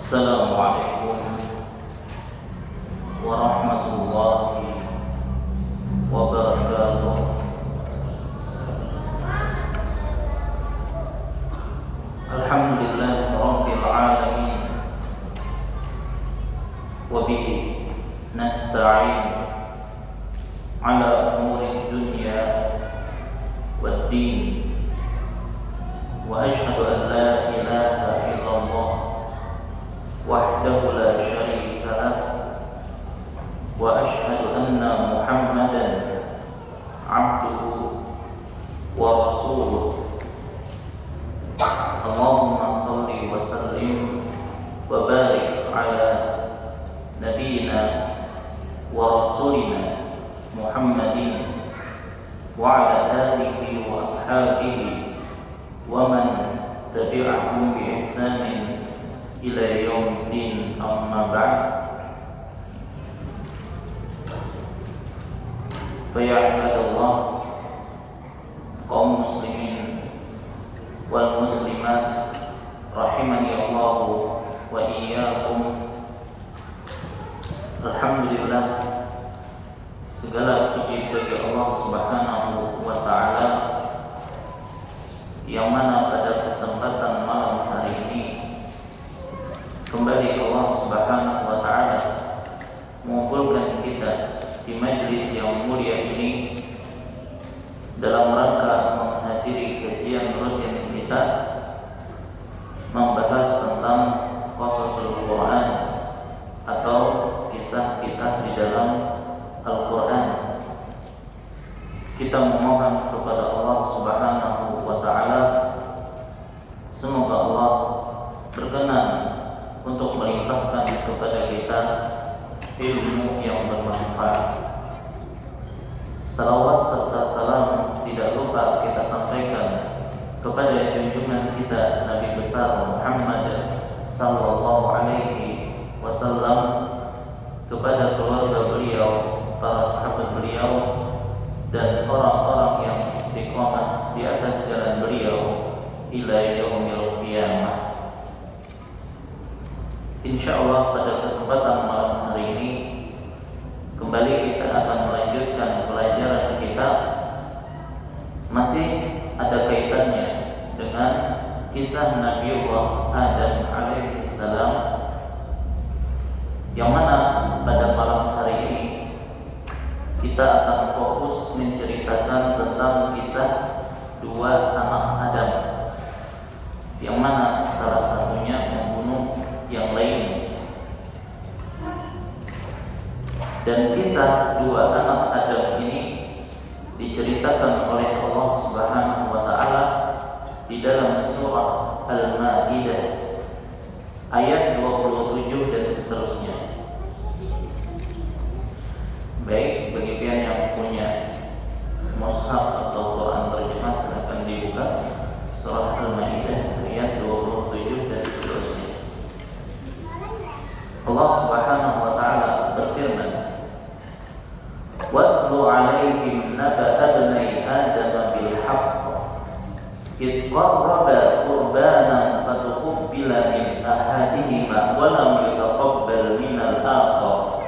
Assalamualaikum warahmatullahi wabarakatuh. Alhamdulillah rabbil alamin wa bihi nasta'in ala umuri dunya waddin wa ashhadu an la ilaha illallah wahdahu la syarika lah wa ashhadu anna Muhammadan abduhu wa rasuluh. Allahumma salli wa sallim wa barik ala nabiyyina wa rasulina Muhammadin wa ala alihi wa ashabihi wa man tabi'ahum bi ihsanin ila yaumiddin, amma ba'd. Fa ya ibadallah, kaum muslimin wal muslimat rahimani Allah wa iyyakum. Alhamdulillah, segala puji bagi Allah Subhanahu wa taala yang mana pada kesempatan malam hari ini kembali Allah Subhanahu wa taala mengumpulkan kita di majelis yang mulia ini dalam rangka menghadiri kajian rutin kita membahas tentang qasasul Quran atau kisah-kisah di dalam Al-Quran. Kita memohon kepada Allah Subhanahu wa taala semoga Allah berkenan untuk melimpahkan kepada kita ilmu yang bermanfaat. Salawat serta salam tidak lupa kita sampaikan kepada junjungan kita Nabi besar Muhammad sallallahu alaihi wasallam, kepada keluarga beliau, para sahabat beliau, dan orang-orang yang istiqomah di atas jalan beliau ila yaumil qiyamah. Insyaallah pada kesempatan malam hari ini kembali kita akan melanjutkan pelajaran kita. Masih ada kaitannya dengan kisah Nabiullah Adam alaihissalam, yang mana pada malam hari ini kita akan fokus menceritakan tentang kisah dua anak Adam, yang mana salah satunya membunuh yang lain. Dan kisah dua anak Adam ini diceritakan oleh Allah Subhanahu wa taala di dalam surah Al-Maidah ayat 27 dan seterusnya. Baik, bagi pihak yang punya mushaf atau Quran terjemah silakan dibuka surah Al-Maidah ayat 27 dan seterusnya. Allah Subhanahu wa taala berfirman, "Watlu 'alaihim naba'a ibnai Adam bil haqq id qarraba qurbanan fatuqbila min ahadihima wa lam yutaqabbal min al-akhar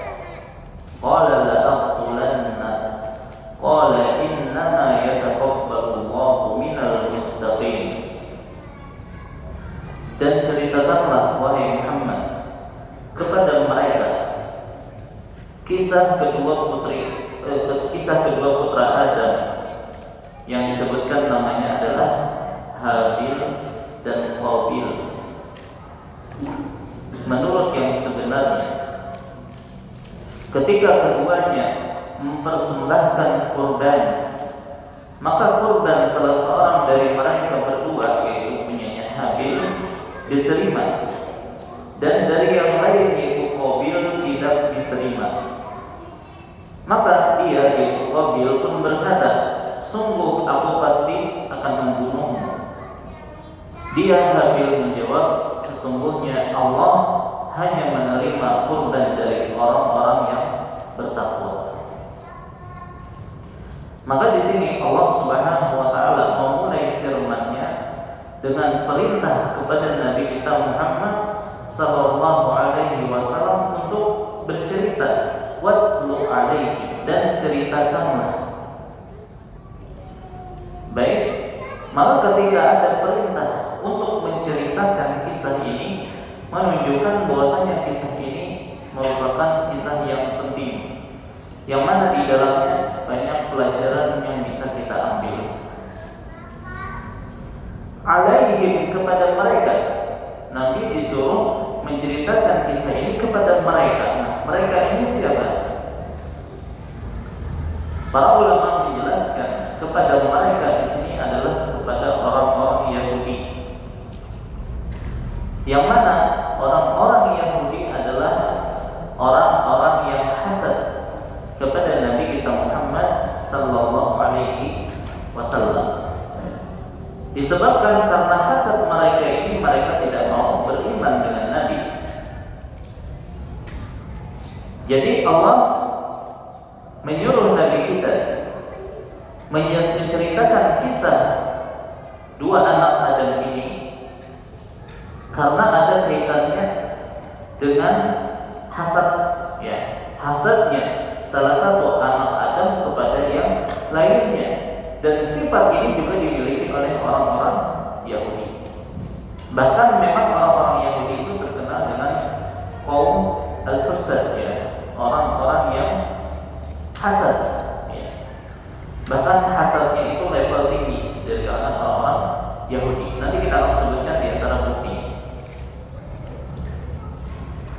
qala la aqtulanna qala innama yataqabbalu Allahu minal muttaqin." Dan ceritakanlah wahai Muhammad kepada mereka kisah kedua putra Adam yang disebutkan namanya adalah Habil dan Qabil. Menurut yang sebenarnya, ketika keduanya mempersembahkan kurban, maka kurban salah seorang dari mereka berdua, yaitu punyanya Habil, diterima, dan dari yang lain yaitu Qabil tidak diterima. Maka dia yaitu Qabil pun berkata, "Sungguh aku pasti akan membunuhmu." Dia Habil menjawab, "Sesungguhnya Allah hanya menerima kurban dari orang-orang yang bertakwa." Maka di sini Allah Subhanahu wa taala memulai firman-Nya dengan perintah kepada Nabi kita Muhammad sallallahu menceritakan kisah ini menunjukkan bahwasanya kisah ini merupakan kisah yang penting, yang mana di dalamnya banyak pelajaran yang bisa kita ambil. Alaihim, kepada mereka, Nabi disuruh menceritakan kisah ini kepada mereka. Nah, mereka ini siapa? Para ulama menjelaskan kepada mereka di sini adalah kepada orang-orang Yahudi. Yang mana orang-orang Yahudi adalah orang-orang yang hasad kepada Nabi kita Muhammad sallallahu alaihi wasallam. Disebabkan karena hasad mereka ini, mereka tidak mau beriman dengan Nabi. Jadi Allah menyuruh Nabi kita menceritakan kisah dua anak Adam ini karena ada kaitannya dengan hasad, ya, hasadnya salah satu anak Adam kepada yang lainnya, dan sifat ini juga dimiliki oleh orang-orang Yahudi. Bahkan memang orang-orang Yahudi itu terkenal dengan kaum al-husad, ya, orang-orang yang hasad, ya. Bahkan hasadnya itu level tinggi dari kalangan orang-orang Yahudi. Nanti kita akan sebutkan di antara bukti.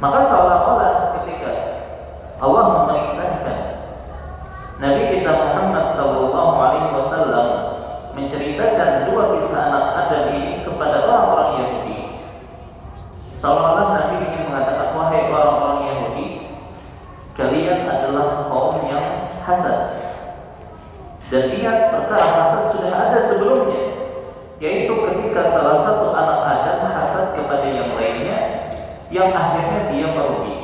Maka seolah-olah ketika Allah memerintahkan Nabi kita Muhammad sallallahu alaihi wasallam menceritakan dua kisah anak Adam ini kepada orang-orang Yahudi, seolah-olah Nabi ingin mengatakan, wahai orang-orang Yahudi, kalian adalah kaum yang hasad. Dan ingat, perkara hasad sudah ada sebelumnya, yaitu ketika salah satu anak Adam hasad kepada yang lainnya, yang akhirnya dia merugi.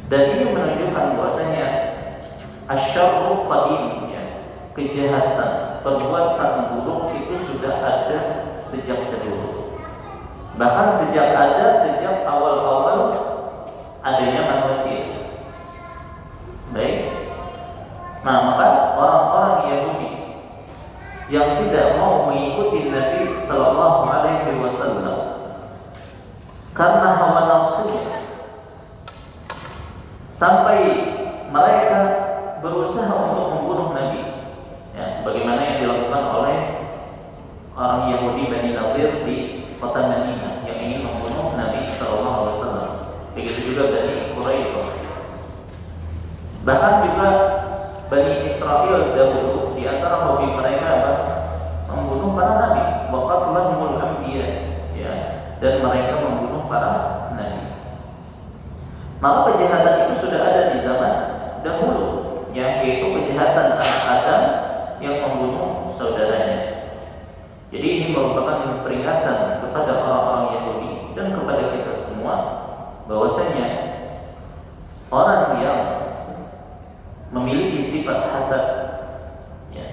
Dan ini menunjukkan bahwasanya asyarru qadim, ya, kejahatan, perbuatan buruk itu sudah ada sejak dahulu. Bahkan sejak awal-awal adanya manusia. Baik. Nah, maka orang-orang Yahudi yang tidak mau mengikuti Nabi sallallahu alaihi wasallam karena hawa nafsunya, sampai mereka berusaha untuk membunuh Nabi, ya, sebagaimana yang dilakukan oleh orang Yahudi Bani Nadir di kota Madinah yang ingin membunuh Nabi sallallahu alaihi wasallam. Begitu juga Bani Quraidah. Bahkan juga Bani Israel dahulu, di antara hobi mereka adalah membunuh para nabi, wa qatlul anbiya, ya, dan mereka membunuh para nabi. Maka kejahatan itu sudah ada di zaman dahulu, ya, yaitu kejahatan anak Adam yang membunuh saudaranya. Jadi ini merupakan peringatan kepada orang-orang Yahudi dan kepada kita semua bahwasanya orang yang memiliki sifat hasad, ya,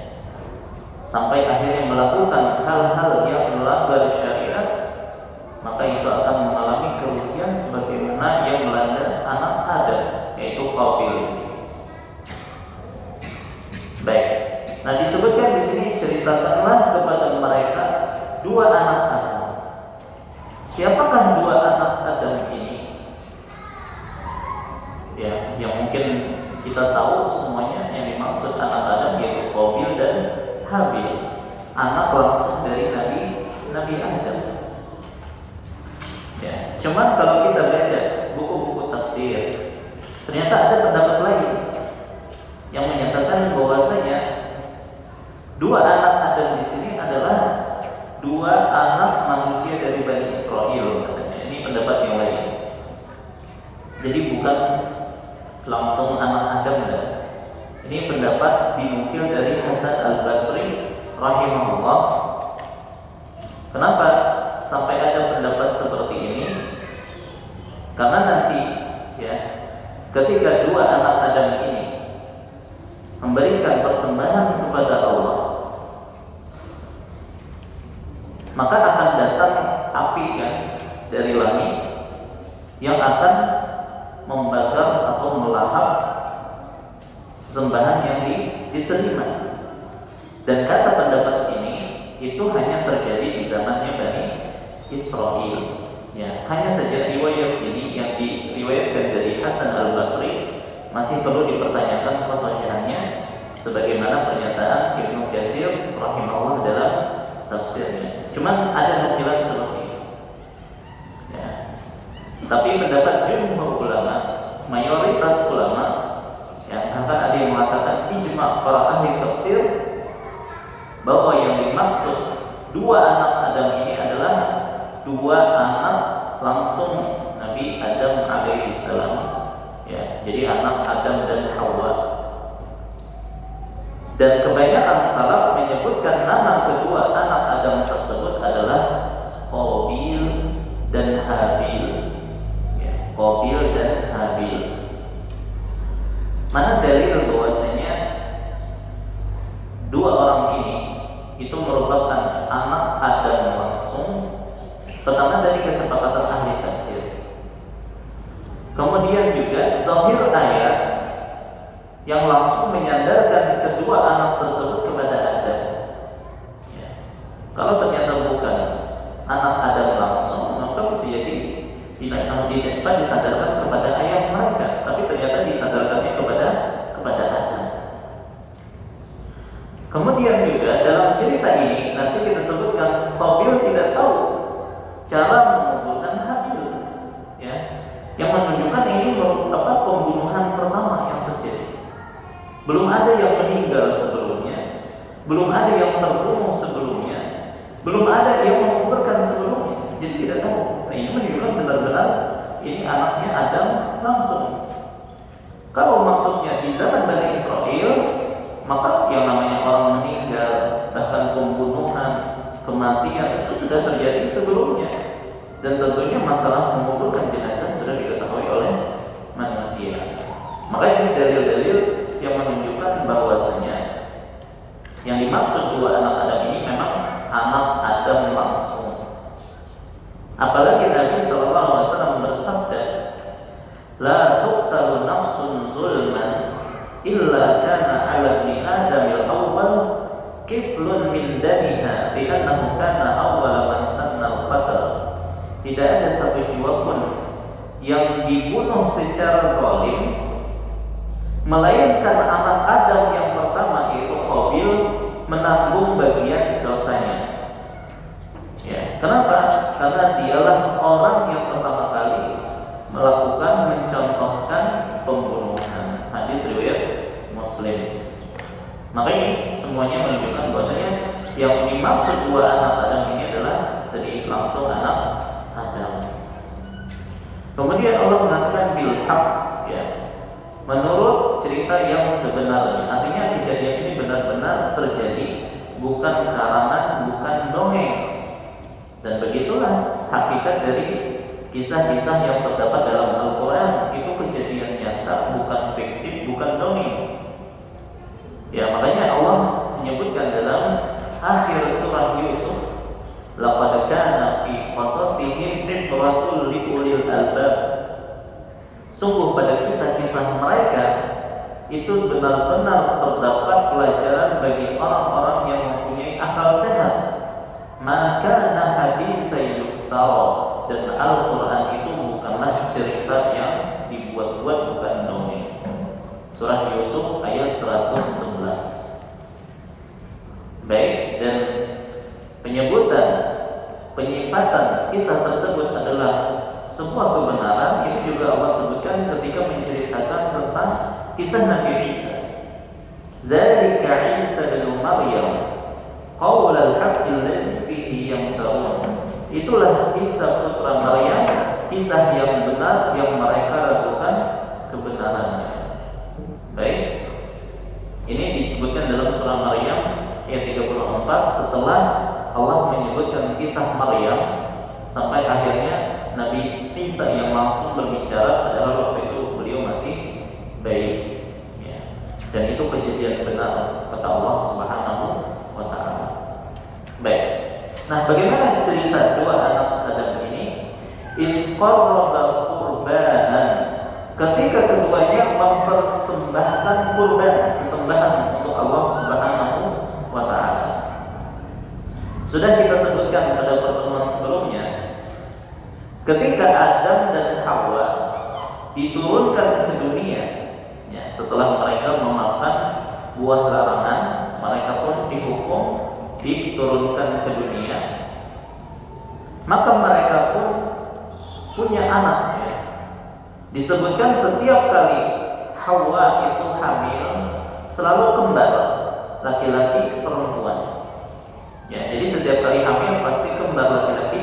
sampai akhirnya melakukan hal-hal yang melanggar syariat, maka itu akan mengalami kerugian sebagaimana yang melanda anak Adam, yaitu Qabil. Baik. Nah, disebutkan di sini, ceritakanlah kepada mereka dua anak Adam. Siapakah dua anak Adam ini? Ya, yang mungkin kita tahu semuanya, yang dimaksud anak Adam yaitu Qabil dan Habil, anak langsung dari Nabi Adam. Ya, cuman kalau kita baca buku-buku tafsir, ternyata ada pendapat lain yang menyatakan bahwasanya dua anak Adam di sini adalah dua anak manusia dari Bani Israel, katanya. Ini pendapat yang lain. Jadi bukan langsung anak Adam, dan ini pendapat dinukil dari Hasan Al-Basri rahimahullah. Kenapa sampai ada pendapat seperti ini? Karena nanti, ya, ketika dua anak Adam ini memberikan persembahan kepada Allah, maka akan datang api, kan, dari langit yang akan membakar atau melahap sembahan yang diterima. Dan kata pendapat ini itu hanya terjadi di zamannya Bani Israel. Ya, hanya saja riwayat ini yang diriwayatkan dari Hasan Al-Basri masih perlu dipertanyakan kesahihannya, sebagaimana pernyataan Ibnu Katsir rahimahullah dalam tafsirnya. Cuman ada nukilan seperti itu. Ya. Tapi pendapat jumhur ulama, mayoritas ulama, yang bahkan ada yang mengatakan ijma' para ahli tafsir bahwa yang dimaksud dua anak Adam ini adalah dua anak langsung Nabi Adam alaihi salam. Ya, jadi anak Adam dan Hawa. Dan kebanyakan salaf menyebutkan nama kedua anak Adam tersebut adalah Qabil dan Habil. Ya, Qabil dan Habil. Mana dalil bahwasanya dua orang ini itu merupakan anak Adam langsung? Pertama dari kesepakatan ahli tafsir. Kemudian juga zahir ayat yang langsung menyandarkan kedua anak tersebut kepada Adam. Ya. Kalau ternyata bukan anak Adam langsung, maka bisa jadi tidak disadarkan kepada ayah mereka, tapi ternyata disadarkannya kepada Adam. Kemudian juga dalam cerita ini nanti kita sebutkan Qabil tidak tahu cara mengumpulkan Habil, ya, yang menunjukkan ini merupakan pembunuhan pertama yang terjadi. Belum ada yang meninggal sebelumnya, belum ada yang terbunuh sebelumnya, belum ada yang menguburkan sebelumnya. Jadi tidak tahu. Nah, ini menunjukkan benar-benar ini anaknya Adam langsung. Kalau maksudnya di zaman Bani Israel, maka yang namanya orang meninggal, bahkan pembunuhan, kematian itu sudah terjadi sebelumnya. Dan tentunya masalah menguburkan jenazah sudah diketahui oleh manusia. Maka ini dalil-dalil yang menunjukkan bahwasanya yang dimaksud dua anak Adam ini memang anak Adam langsung. Apalagi Nabi SAW bersabda, "La tuqtalu nafsun zulman illa kana 'ala ibni Adam al-awwal kiflun min damiha li'annahu kana awwala man sanna al-qatl." Tidak ada satu jiwa pun yang dibunuh secara zalim melainkan anak Adam yang pertama yaitu Qabil menanggung bagian dosanya. Ya, kenapa? Karena dialah orang yang pertama kali melakukan mencontohkan pembunuhan. Hadis riwayat Muslim. Makanya semuanya menunjukkan bahwasanya yang dimaksud dua anak Adam ini adalah dari langsung anak Adam. Kemudian Allah mengatakan bil haq, ya, menurut cerita yang sebenarnya. Artinya kejadian ini benar-benar terjadi, bukan karangan, bukan dongeng. Dan begitulah hakikat dari kisah-kisah yang terdapat dalam Al-Quran. Itu kejadian nyata, bukan fiktif, bukan dongeng. Ya, makanya Allah menyebutkan dalam akhir surah Yusuf, laqad kana fi qasasihim ibratun li ulil albab. Sungguh pada kisah-kisah mereka itu benar-benar terdapat pelajaran bagi orang-orang yang mempunyai akal sehat. Maka haditsa yuftara, dan Al-Quran itu bukanlah cerita yang dibuat-buat, bukan dongeng. Surah Yusuf ayat 111. Baik, dan penyipatan kisah tersebut adalah sebuah kebenaran. Ini juga Allah sebutkan ketika menceritakan tentang kisah Nabi Isa. Dzalika Isa bin Maryam qaulal haqqi alladzi fihi yamtarun. Itulah Isa putra Maryam, kisah yang benar yang mereka ragukan kebenarannya. Baik, ini disebutkan dalam surah Maryam ayat 34 setelah Allah menyebutkan kisah Maryam sampai akhirnya Nabi Isa yang langsung berbicara, padahal waktu itu beliau masih bayi, ya. Dan itu kejadian benar kata Allah Subhanahu wa Ta'ala. Baik, nah bagaimana cerita dua anak Adam ini? In qarraba qurbanan, ketika keduanya mempersembahkan kurban, sesembahan untuk Allah Subhanahu wa Ta'ala. Sudah kita sebutkan pada pertemuan sebelumnya, ketika Adam dan Hawa diturunkan ke dunia, ya, setelah mereka memakan buah larangan, mereka pun dihukum diturunkan ke dunia. Maka mereka pun punya anak, ya. Disebutkan setiap kali Hawa itu hamil selalu kembar, laki-laki perempuan. Ya, jadi setiap kali hamil pasti kembar laki-laki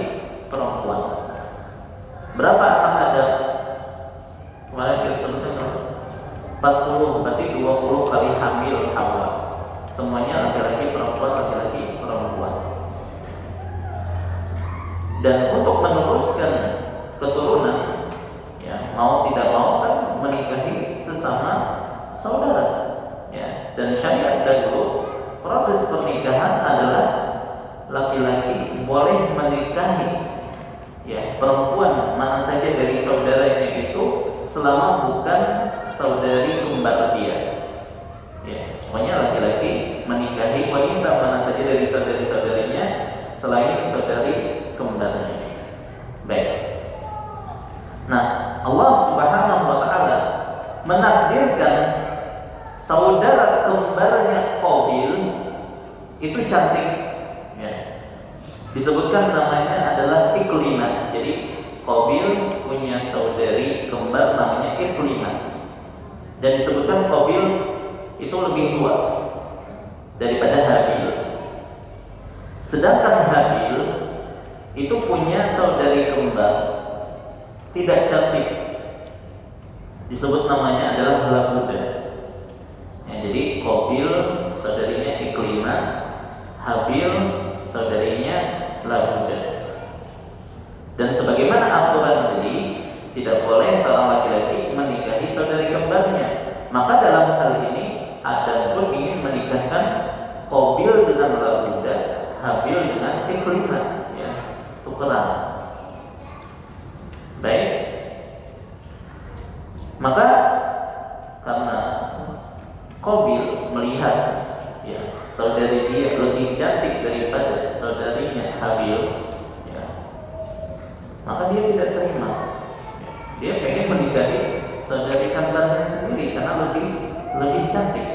perempuan. Berapa anak Adam? Kemarin kita sebutkan 40, berarti 20 kali hamil Hawa. Semuanya laki-laki perempuan, laki-laki perempuan. Dan untuk meneruskan keturunan, ya, mau tidak mau kan menikahi sesama saudara, ya. Dan syariat dahulu proses pernikahan adalah laki-laki boleh menikahi, ya, perempuan mana saja dari saudaranya itu selama bukan saudari kembar dia, ya. Pokoknya laki-laki menikahi wanita mana saja dari saudari-saudarinya selain saudari kembarnya. Baik. Nah, Allah Subhanahu wa taala menakdirkan saudara kembarnya Qabil itu cantik, ya. Disebutkan namanya adalah Iklimah. Jadi Qabil punya saudari kembar namanya Iklimah. Dan disebutkan Qabil itu lebih tua daripada Habil. Sedangkan Habil itu punya saudari kembar tidak cantik. Disebut namanya adalah Labuda. Ya, jadi Qabil saudarinya Iklimah, Habil saudarinya Labuda. Dan sebagaimana aturan tadi, tidak boleh seorang laki-laki menikahi saudari kembarnya. Maka dalam hal ini Adam pun ingin menikahkan Qabil dengan Labuda, Habil dengan Iklimah, ya, tukeran. Baik. Maka karena Qabil melihat, ya, saudari dia lebih cantik daripada saudarinya Habil, ya, maka dia tidak terima. Dia pengen menikahi saudari kembarnya sendiri karena lebih cantik.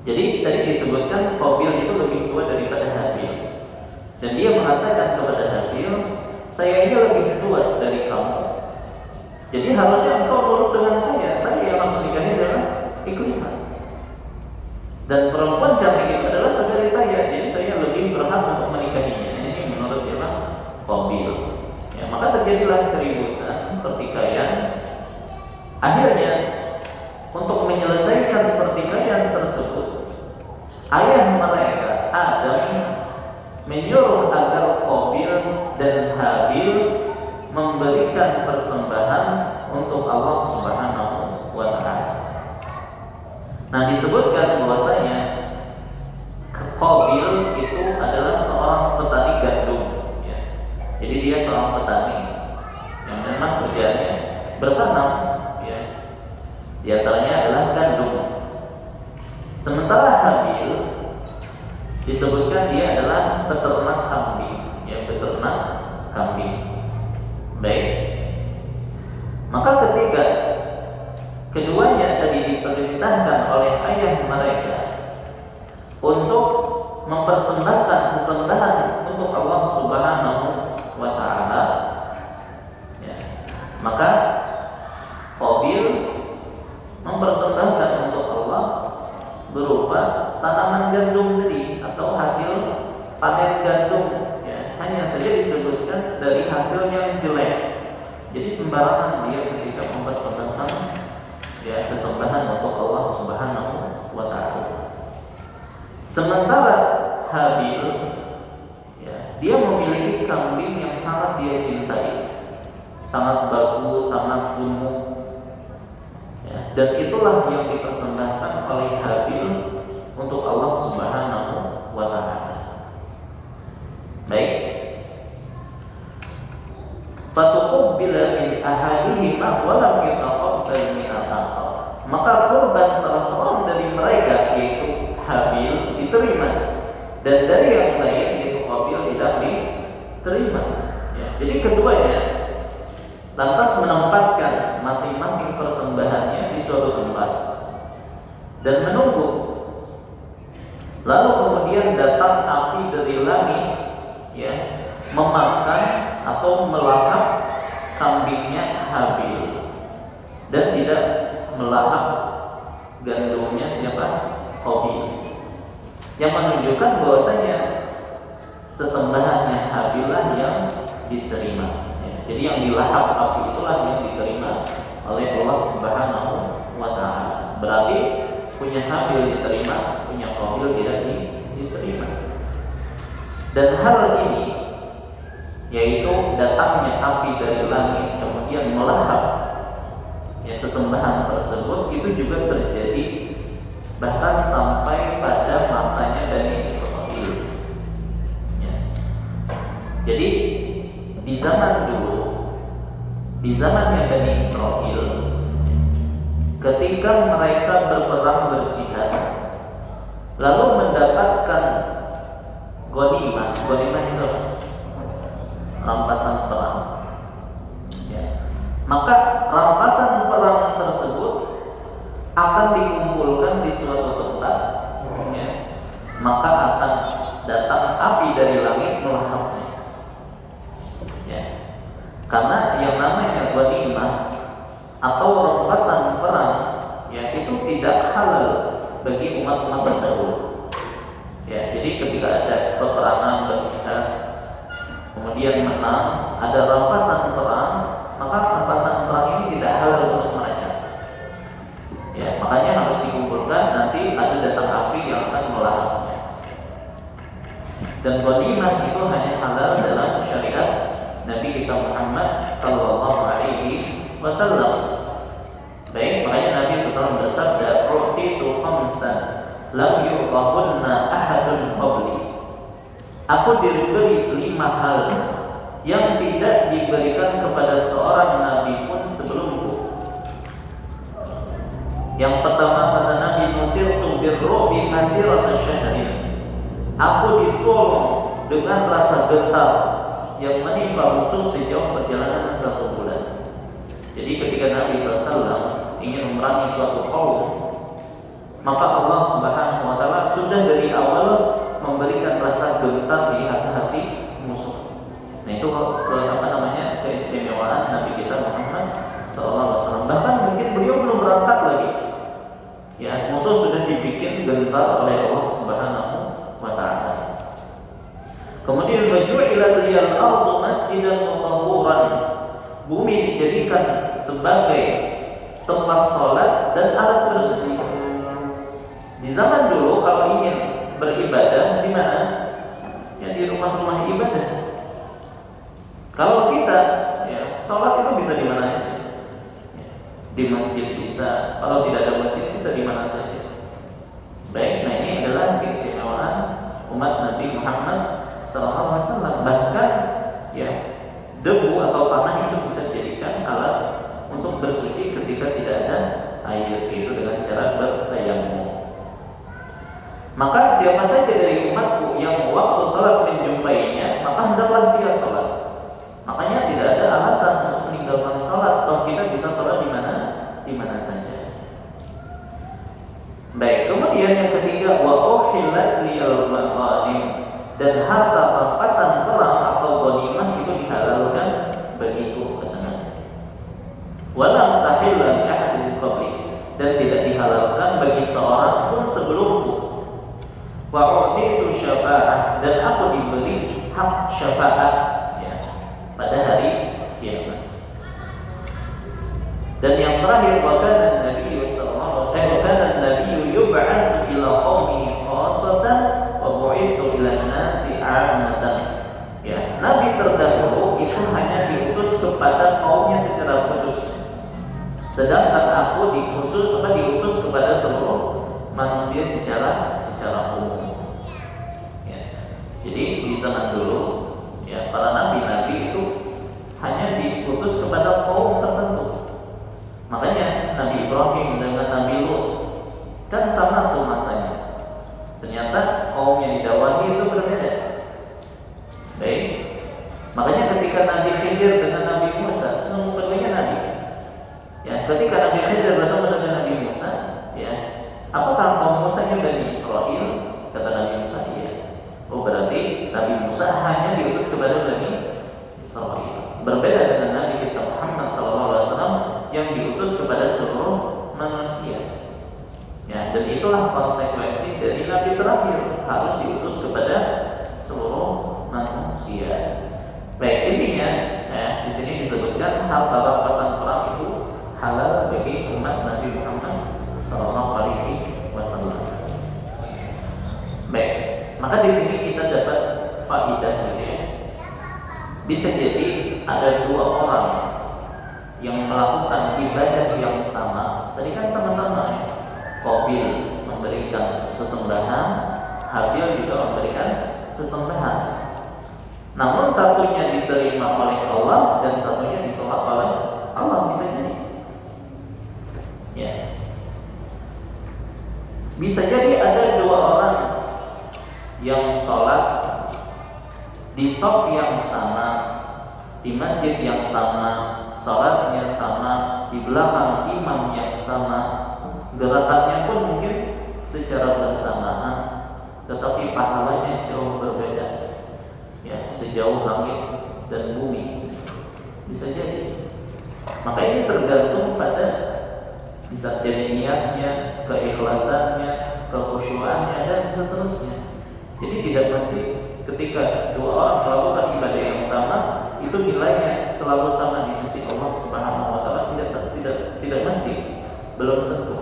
Jadi tadi disebutkan Qabil itu lebih tua daripada Habil, dan dia mengatakan kepada Habil, saya ini lebih tua dari kamu, jadi harusnya engkau nurut dengan saya yang harus nikahi adalah Iklimah. Dan perempuan cantik itu adalah saudari saya, jadi saya lebih berhak untuk menikahinya. Ini menurut siapa? Qabil. Ya, maka terjadilah keributan, pertikaian. Akhirnya untuk menyelesaikan pertikaian tersebut, ayah mereka Adam menyuruh agar Qabil dan Habil memberikan persembahan untuk Allah Subhanahu wa taala. Nah, disebutkan bahwasanya Qabil itu adalah seorang petani gandum, ya. Jadi dia seorang petani yang memang kerjanya bertanam, ya. Di antaranya adalah gandum. Sementara Habil disebutkan dia adalah peternak kambing, ya, peternak kambing. Baik. Maka ketika keduanya tadi diperintahkan oleh ayah mereka untuk mempersembahkan sesembahan untuk Allah Subhanahu wa taala, ya, maka Qabil mempersembahkan untuk Allah berupa tanaman gandum tadi atau hasil panen gandum, ya. Hanya saja disebutkan dari hasil yang jelek. Jadi sembarangan dia ketika mempersembahkan, ya, sesembahan untuk Allah Subhanahu wa taala. Sementara Habil, ya, dia memiliki kambing yang sangat dia cintai, sangat bagus, sangat gemuk, ya, dan itulah yang dipersembahkan oleh Habil untuk Allah Subhanahu wa taala. Baik. Fatuqbila min ahadihima wa lam yutaqabbal min al-akhar. Maka kurban salah seorang dari mereka yaitu Habil diterima, dan dari yang lain itu Qabil tidak diterima. Ya, jadi keduanya lantas menempatkan masing-masing persembahannya di suatu tempat dan menunggu. Lalu kemudian datang api dari langit, ya, memakan atau melahap kambingnya Habil dan tidak melahap gandumnya siapa? Qabil. Yang menunjukkan bahwasanya sesembahannya Habilah yang diterima. Ya, jadi yang dilahap api itulah yang diterima oleh Allah Subhanahu wa taala. Berarti punya Habil diterima, punya Qabil tidak diterima. Dan hal ini, yaitu datangnya api dari langit kemudian melahap ya sesembahan tersebut, itu juga terjadi bahkan sampai pada masanya Bani Israil. Ya. Jadi di zaman dulu, di zamannya Bani Israil, ketika mereka berperang berjihad, lalu mendapatkan ghanimah itu rampasan perang. Ya. Maka rampasan perang tersebut akan dikumpulkan di suatu tempat, ya. Maka akan datang api dari langit melahapnya. Ya. Karena yang namanya ghanimah atau rampasan perang, ya, itu tidak halal bagi umat-umat terdahulu. Ya, jadi ketika ada peperangan berjihad, kemudian menang, ada rampasan perang, maka rampasan perang ini tidak halal untuk mereka. Ya, makanya harus dikumpulkan, nanti ada datang api yang akan melahapnya. Dan ghanimah itu hanya halal dalam syariat Nabi kita Muhammad sallallahu alaihi wasallam. Baik, makanya Nabi SAW bersabda, "U'titu khamsan lam yu'tahunna ahadun qabli." Aku diberi 5 hal yang tidak diberikan kepada seorang nabi pun sebelumku. Yang pertama kata Nabi, "Nusirtu birru'bi masirata syahrin." Aku ditolong dengan rasa getar yang menimpa musuh sejauh perjalanan 1 bulan. Jadi ketika Nabi SAW ingin memerangi suatu kaum, maka Allah Subhanahu wa taala sudah dari awal memberikan rasa gentar di hati musuh. Nah, itu keistimewaan Nabi kita Muhammad SAW. Bahkan mungkin beliau belum berangkat lagi, ya, musuh sudah dibikin gentar oleh Allah Subhanahu wa taala. Kemudian waju'ilat liyal ardu masjidan wa tahuran. Bumi dijadikan sebagai tempat sholat dan alat bersuci. Di zaman dulu kalau ingin beribadah di mana? Ya, di rumah-rumah ibadah. Kalau kita, ya, sholat itu bisa di mana aja. Ya, di masjid bisa. Kalau tidak ada masjid bisa di mana saja. Baik, nah ini adalah keistimewaan umat Nabi Muhammad SAW. Bahkan, ya, debu atau tanah itu bisa dijadikan alat untuk bersuci ketika tidak ada air, itu dengan cara bertayamum. Maka siapa saja dari umatku yang waktu sholat menjumpainya, maka hendaklah dia sholat. Makanya tidak ada alasan untuk meninggalkan sholat. Kalau kita bisa sholat di mana saja. Baik, kemudian yang ketiga, wa uhillat liyal maghanim, dan harta rampasan perang atau ghanimah itu dihalalkan bagiku, katanya. Walam tahilla li ahadin qabli, dan tidak dihalalkan bagi seorang pun sebelumku. Wa u'titu syafa'ah, dan aku diberi hak syafaat, ya, pada hari kiamat. Dan yang terakhir, wa kana an-nabiyyu sallallahu alaihi wa kana an-nabiyyu yub'atsu ila qaumihi khassatan wa bu'itsu ila an-nasi 'ammatan. Ya, nabi terdahulu itu hanya diutus kepada kaumnya secara khusus. Sedangkan aku diutus kepada seluruh manusia secara umum. Ya. Jadi di zaman dulu, ya, para nabi-nabi itu hanya diutus kepada kaum tertentu. Makanya Nabi Ibrahim dengan Nabi Lut kan sama tuh masanya. Ternyata kaumnya didakwahi itu berbeda. Baik. Makanya ketika Nabi Khidir dengan Nabi Musa, semua keduanya Nabi. Ya, ketika Nabi Khidir bertemu dengan Nabi Musa, ya, apakah kaum Musa ini dari Israel? Kata Nabi Musa, iya. Oh, berarti Nabi Musa hanya diutus kepada Bani Israel. Berbeda dengan Nabi kita Muhammad SAW yang diutus kepada seluruh manusia. Ya, dan itulah konsekuensi dari Nabi terakhir, harus diutus kepada seluruh manusia. Baik, intinya ya, di sini disebutkan harta rampasan perang itu halal bagi umat Nabi Muhammad SAW. Baik, maka di sini kita dapat faedah gitu ya. Bisa jadi ada dua orang yang melakukan ibadah yang sama. Tadi kan sama-sama ya. Qabil memberikan sesembahan, Habil juga memberikan sesembahan. Namun satunya diterima oleh Allah dan satunya ditolak oleh Allah, bisa jadi. Ya. Bisa jadi ada dua orang yang sholat di shaf yang sama, di masjid yang sama, sholatnya sama, di belakang imam yang sama, gerakannya pun mungkin secara bersamaan, tetapi pahalanya jauh berbeda. Ya, sejauh langit dan bumi. Bisa jadi. Maka ini tergantung pada bisa jadi niatnya, keikhlasannya, kekhusyuannya dan seterusnya. Jadi tidak mesti ketika dua orang melakukan ibadah yang sama itu nilainya selalu sama di sisi Allah Subhanahu wa taala, tidak mesti, belum tentu.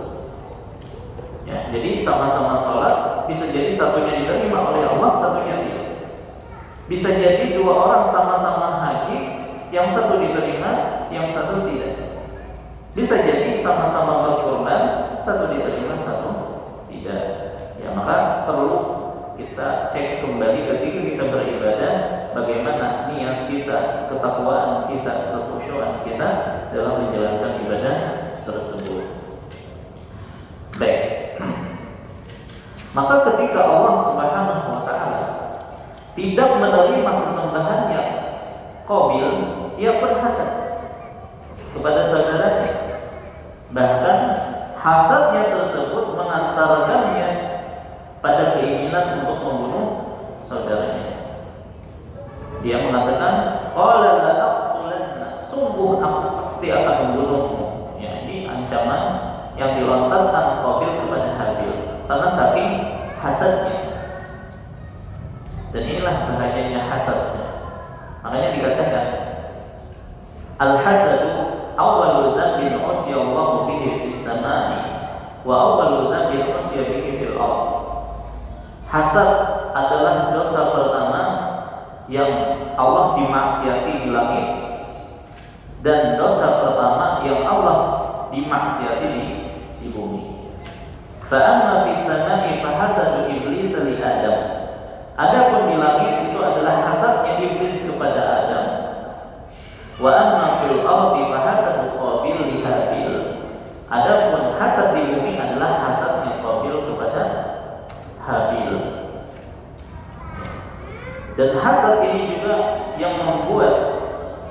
Ya, jadi sama-sama sholat bisa jadi satunya diterima oleh Allah, satunya tidak. Bisa jadi dua orang sama-sama haji, yang satu diterima, yang satu tidak. Bisa jadi sama-sama berkorban, satu diterima, satu tidak. Ya, maka perlu kita cek kembali ketika kita beribadah, bagaimana niat kita, ketakwaan kita, kekhusyuan kita dalam menjalankan ibadah tersebut. Baik. Maka ketika Allah Subhanahu wa taala tidak menerima sesembahannya Qabil, ia pun hasad kepada saudaranya. Bahkan hasadnya tersebut mengantarkannya pada keinginan untuk membunuh saudaranya. Dia mengatakan, qala la aqtulanna, sungguh aku pasti akan membunuhmu. Ya, ini ancaman yang dilontarkan Qabil kepada Habil karena saking hasadnya. Dan inilah bahayanya hasad. Makanya dikatakan al-hasadu awwalu dzambin usya Allah bihi fis samai wa awwalu dzambin usya bihi fil ardh. Hasad adalah dosa pertama yang Allah dimaksiati di langit dan dosa pertama yang Allah dimaksiati di bumi. Fa'amma fis samai fa hasadu iblis li Adam. Adapun di langit itu adalah hasadnya iblis kepada Adam. Wa amma fil ardi fa hasadu Qabil li Habil. Adapun hasad di bumi adalah hasadnya Qabil kepada Habil. Dan hasad ini juga yang membuat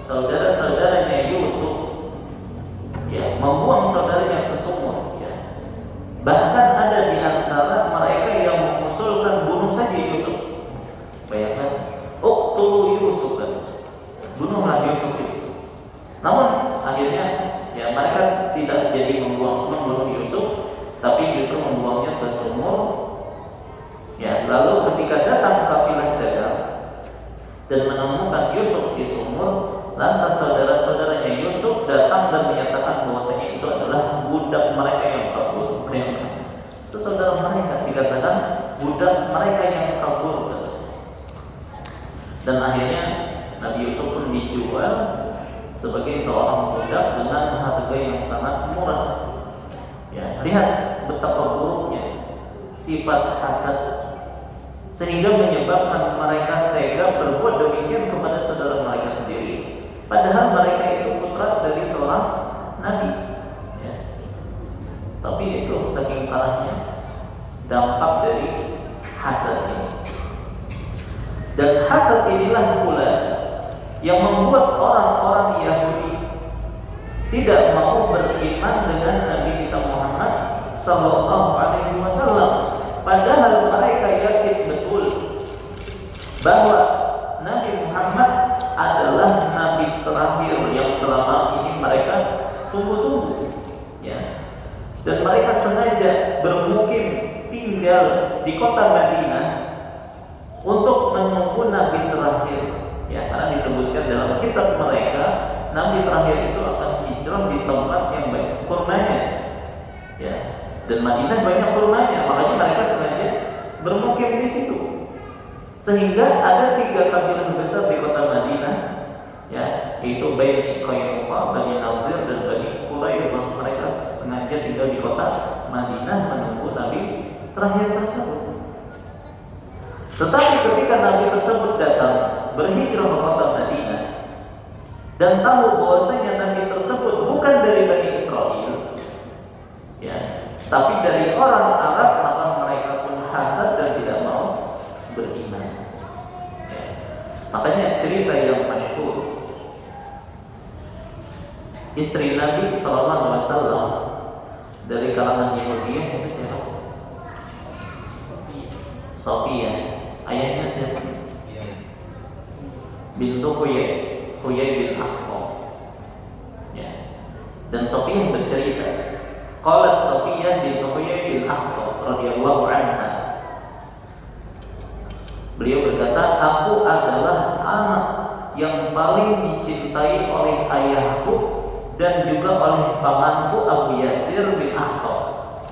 saudara-saudaranya Yusuf ya membuang saudaranya ke sumur ya. Bahkan ada di antara mereka yang mengusulkan bunuh saja Yusuf. Bayangkan, uqtulu Yusuf, bunuhlah Yusuf itu. Namun akhirnya ya mereka tidak jadi membunuh Yusuf, tapi justru membuangnya ke sumur. Ya, lalu ketika datang kafilah dagang dan menemukan Yusuf di sumur, lantas saudara-saudaranya Yusuf datang dan menyatakan bahwasanya itu adalah budak mereka yang kabur. Itu saudara mereka dikatakan budak mereka yang kabur. Dan akhirnya Nabi Yusuf pun dijual sebagai seorang budak dengan harga yang sangat murah. Ya, lihat betapa buruknya sifat hasad sehingga menyebabkan mereka tega berbuat demikian kepada saudara mereka sendiri. Padahal mereka itu putra dari seorang nabi. Ya. Tapi itu saking parahnya dampak dari hasad ini. Dan hasad inilah pula yang membuat orang-orang Yahudi tidak mau beriman dengan Nabi kita Muhammad sallallahu alaihi wasallam, padahal mereka yakin betul bahwa Nabi Muhammad adalah nabi terakhir yang selama ini mereka tunggu-tunggu, ya. Dan mereka sengaja bermukim tinggal di kota Madinah untuk menunggu nabi terakhir, ya, karena disebutkan dalam kitab mereka nabi terakhir itu akan hijrah di tempat yang banyak kurmanya, ya. Dan Madinah banyak kurmanya, makanya mereka sengaja bermukim di situ. Sehingga ada 3 kabilah besar di kota Madinah, ya, yaitu Bani Qainuqa, Bani Nadir, dan Bani Quraidah. Mereka sengaja tinggal di kota Madinah menunggu nabi terakhir tersebut. Tetapi ketika nabi tersebut datang berhijrah ke kota Madinah dan tahu bahwasanya nabi tersebut bukan dari Bani Israel, ya, tapi dari orang Arab, maka mereka pun hasad dan tidak mau beriman, ya. Makanya cerita yang masyhur, istri Nabi SAW dari kalangan Yahudi itu siapa? Sofia. Ayahnya siapa? Bintu Huyai bin Akhtab, ya. Dan Sofia bercerita, qalat Sofia bintu Huyai bin Akhtab radhiyallahu anha, beliau berkata, aku adalah anak yang paling dicintai oleh ayahku dan juga oleh pamanku Abu Yasir bin Akhtab,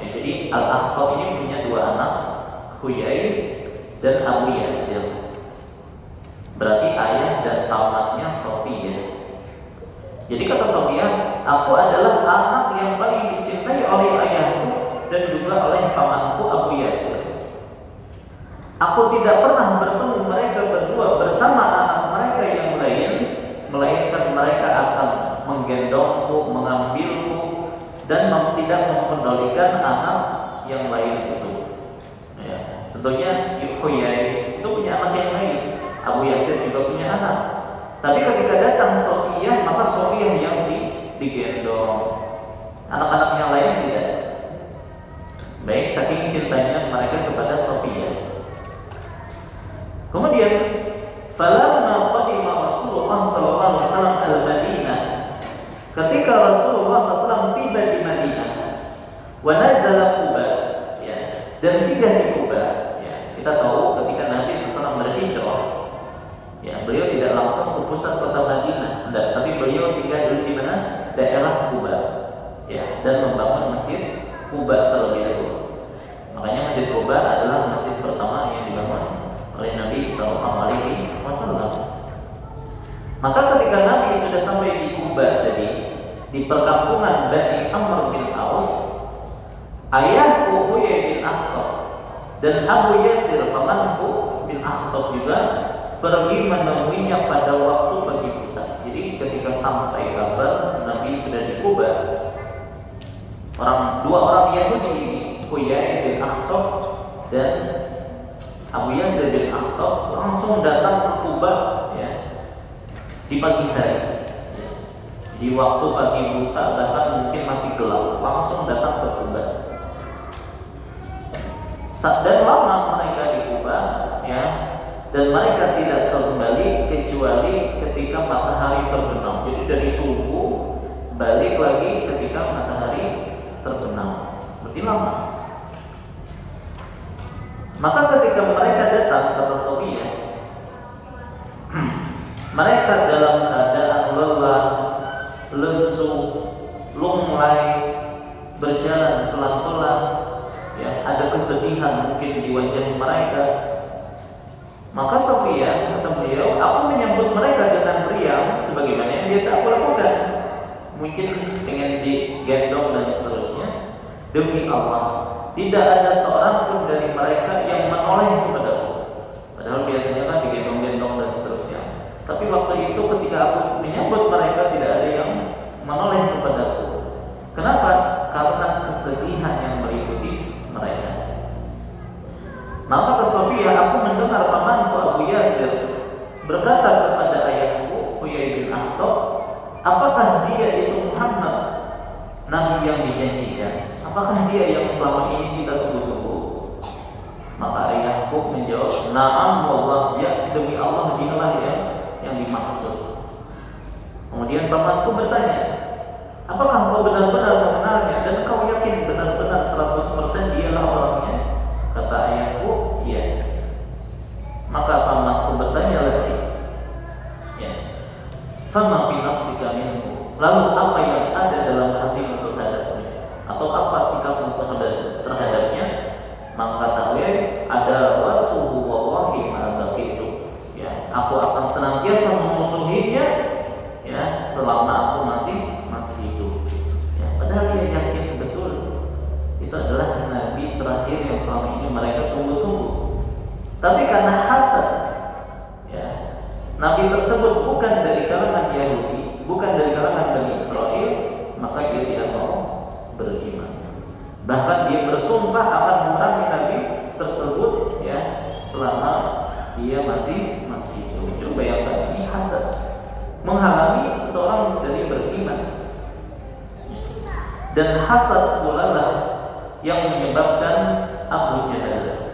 ya. Jadi Al-Akhtab ini punya 2 anak, Huyai dan Abu Yasir. Berarti ayah dan pamannya Sofia. Jadi kata Sofia, aku adalah anak yang paling dicintai oleh ayahku dan juga oleh pamanku Abu Yasir. Aku tidak pernah bertemu mereka berdua bersama anak mereka yang lain, melainkan mereka akan menggendongku, mengambilku, dan tidak mempedulikan anak yang lain itu, ya. Tentunya Huyai itu punya anak yang lain, Abu Yasir juga punya anak. Tapi ketika datang Sofia, maka Sofia yang digendong, anak-anak yang lain tidak. Baik, saking cintanya mereka kepada Sofia. Kemudian, falamma qadima Rasulullah sallallahu alaihi wasallam al-Madinah, ketika Rasulullah SAW tiba di Madinah, wa nazala Quba, ya, dan singgah di Quba, ya. Kita tahu ketika Nabi SAW berhijrah, ya, beliau tidak langsung ke pusat kota Madinah, tapi beliau singgah dulu di mana? Daerah Quba, ya, dan membangun masjid Quba terlebih dahulu. Makanya masjid Quba adalah masjid pertama yang dibangun oleh Nabi SAW. Maka ketika Nabi sudah sampai di Quba tadi, di perkampungan Bani Amr bin Auf, ayahku Huyai bin Akhtab dan Abu Yasir pamanku bin Akhtab juga pergi menemuinya pada waktu pagi buta. Jadi ketika sampai kabar Nabi sudah di Quba, 2 orang Yahudi ini, Huyai bin Akhtab dan Abu Yasir bin Akhtab, langsung datang ke Quba, ya, di pagi hari, ya. Di waktu pagi buta, bahkan mungkin masih gelap, langsung datang ke Quba. Dan lama mereka di Quba, ya, dan mereka tidak kembali kecuali ketika matahari terbenam. Jadi dari subuh balik lagi ketika matahari terbenam. Berarti lama. Maka ketika mereka datang, kata Sofia, mereka dalam keadaan lelah, lesu, lunglai, berjalan pelan-pelan, ya, ada kesedihan mungkin di wajah mereka. Maka Sofia, kata beliau, aku menyambut mereka dengan riang sebagaimana yang biasa aku lakukan, mungkin dengan digendong dan seterusnya. Demi Allah, tidak ada seorang pun dari mereka yang menoleh kepadaku. Padahal biasanya kan digendong-gendong dan seterusnya. Tapi waktu itu ketika aku menyambut mereka, tidak ada yang menoleh kepadaku. Kenapa? Karena kesedihan yang meliputi mereka. Maka ke Sofia, aku mendengar pamanku Abu Yasir berkata kepada ayahku Huyai bin Akhtab, apakah dia itu Muhammad, Nabi yang dijanjikan? Apakah dia yang selama ini kita tunggu-tunggu? Maka ayahku menjawab, na'am wallah, ya demi Allah dialah yang dimaksud. Kemudian pamanku bertanya, apakah kau benar-benar mengenalnya dan kau yakin benar-benar 100% dialah orangnya? Kata ayahku, iya. Maka pamanku bertanya lagi, ya, fama fi nafsika minhu, lalu apa yang ada dalam hatimu terhadapnya, atau apa sikapmu terhadapnya? Maka kata ayah, ada waktu wallahi ma baqitu, ya, aku akan senantiasa memusuhinya, ya, selama aku masih hidup. Ya, padahal dia yakin betul itu adalah nabi terakhir yang selama ini mereka tunggu-tunggu. Tapi karena hasad, ya, nabi tersebut bukan dari kalangan Yahudi, bukan dari kalangan Bani Israel, maka dia tidak mau beriman. Bahkan dia bersumpah akan memerangi nabi tersebut, ya, selama dia masih hidup. Coba bayangkan, ini hasad menghalangi seseorang dari beriman. Dan hasad pula lah yang menyebabkan Abu Jahal.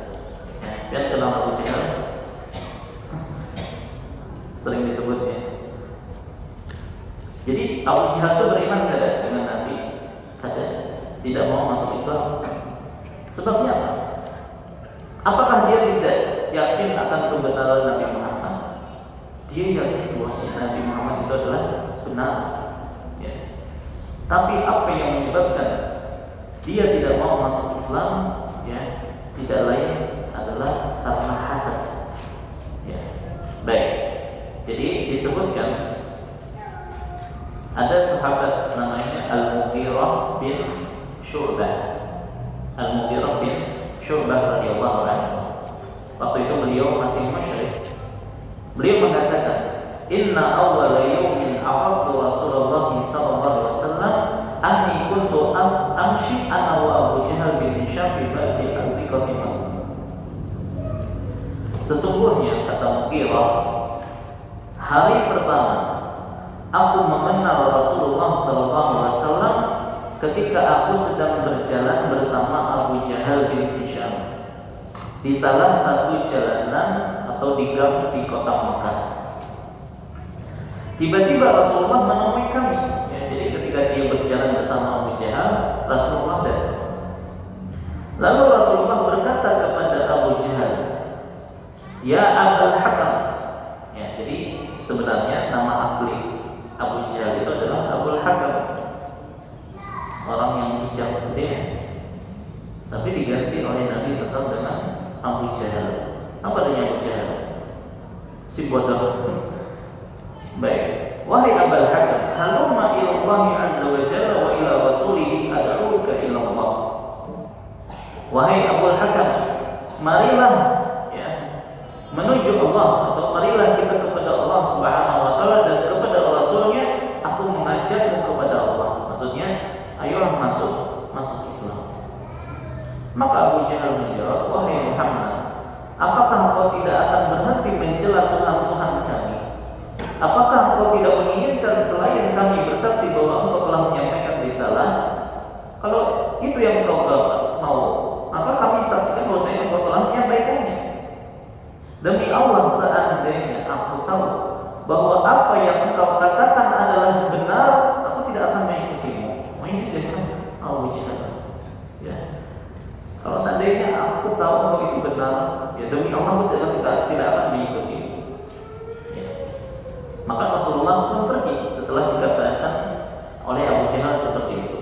Yang kenal Abu Jahal sering disebutnya. Jadi Abu Jahal itu beriman tidak dengan Nabi? Tidak, tidak mau masuk Islam. Sebabnya apa? Apakah dia tidak yakin akan kebenaran Nabi Muhammad? Dia yakin bahwa Nabi Muhammad itu adalah sunnah, ya. Tapi apa yang menyebabkan dia tidak mau masuk Islam, ya, tidak lain adalah karena hasad, ya. Baik, jadi disebutkan ada sahabat namanya Al-Mughirah bin Syu'bah. Al-Mughirah bin Syu'bah radhiyallahu anhu. Waktu itu beliau masih musyrik. Beliau mengatakan, inna awwala yawmin a'raftu Rasulullah sallallahu alaihi wasallam anni kuntu amshi ana wa Abu Jahal bin Hisham bi babi azqati. Sesungguhnya, kata Mughirah, hari pertama aku mengenal Rasulullah sallallahu alaihi wasallam ketika aku sedang berjalan bersama Abu Jahal bin Hisham di salah satu jalanan atau di gang di kota Mekah. Tiba-tiba Rasulullah menemui kami, ya, jadi ketika dia berjalan bersama Abu Jahal, Rasulullah datang. Lalu Rasulullah berkata kepada Abu Jahal, ya Abul Hakam, ya, jadi sebenarnya nama asli Abu Jahal itu adalah Abul Hakam, orang yang bijak dia, tapi diganti oleh Nabi SAW dengan Abu Jahal. Apa adanya Abu Jahal? Si bodoh. Baik, wahai Abul Hakam, halumma ila Allah azza wa jalla wa ila rasulih ad'uka ila Allah. Wahai Abul Hakam, marilah, ya, menuju Allah, atau marilah kita kepada Allah Subhanahu wa taala dan kepada Rasulnya, aku mengajakmu kepada Allah. Maksudnya, ayolah masuk Islam. Maka Abu Jahal menjawab, wahai Muhammad, apakah engkau tidak akan berhenti mencela Tuhan kami? Apakah engkau tidak menginginkan selain kami bersaksi bahwa engkau telah menyampaikan risalah? Kalau itu yang engkau mau, maka kami saksikan bahwa engkau telah menyampaikannya. Demi Allah, seandainya aku tahu bahwa apa yang engkau katakan adalah benar, aku tidak akan mengikutimu. Ini siapa? Abu Jahal. Ya. Kalau seandainya aku tahu bahwa itu benar, ya demi Allah aku tidak akan mengikutimu. Ya. Maka Rasulullah pun pergi setelah dikatakan oleh Abu Jahal seperti itu.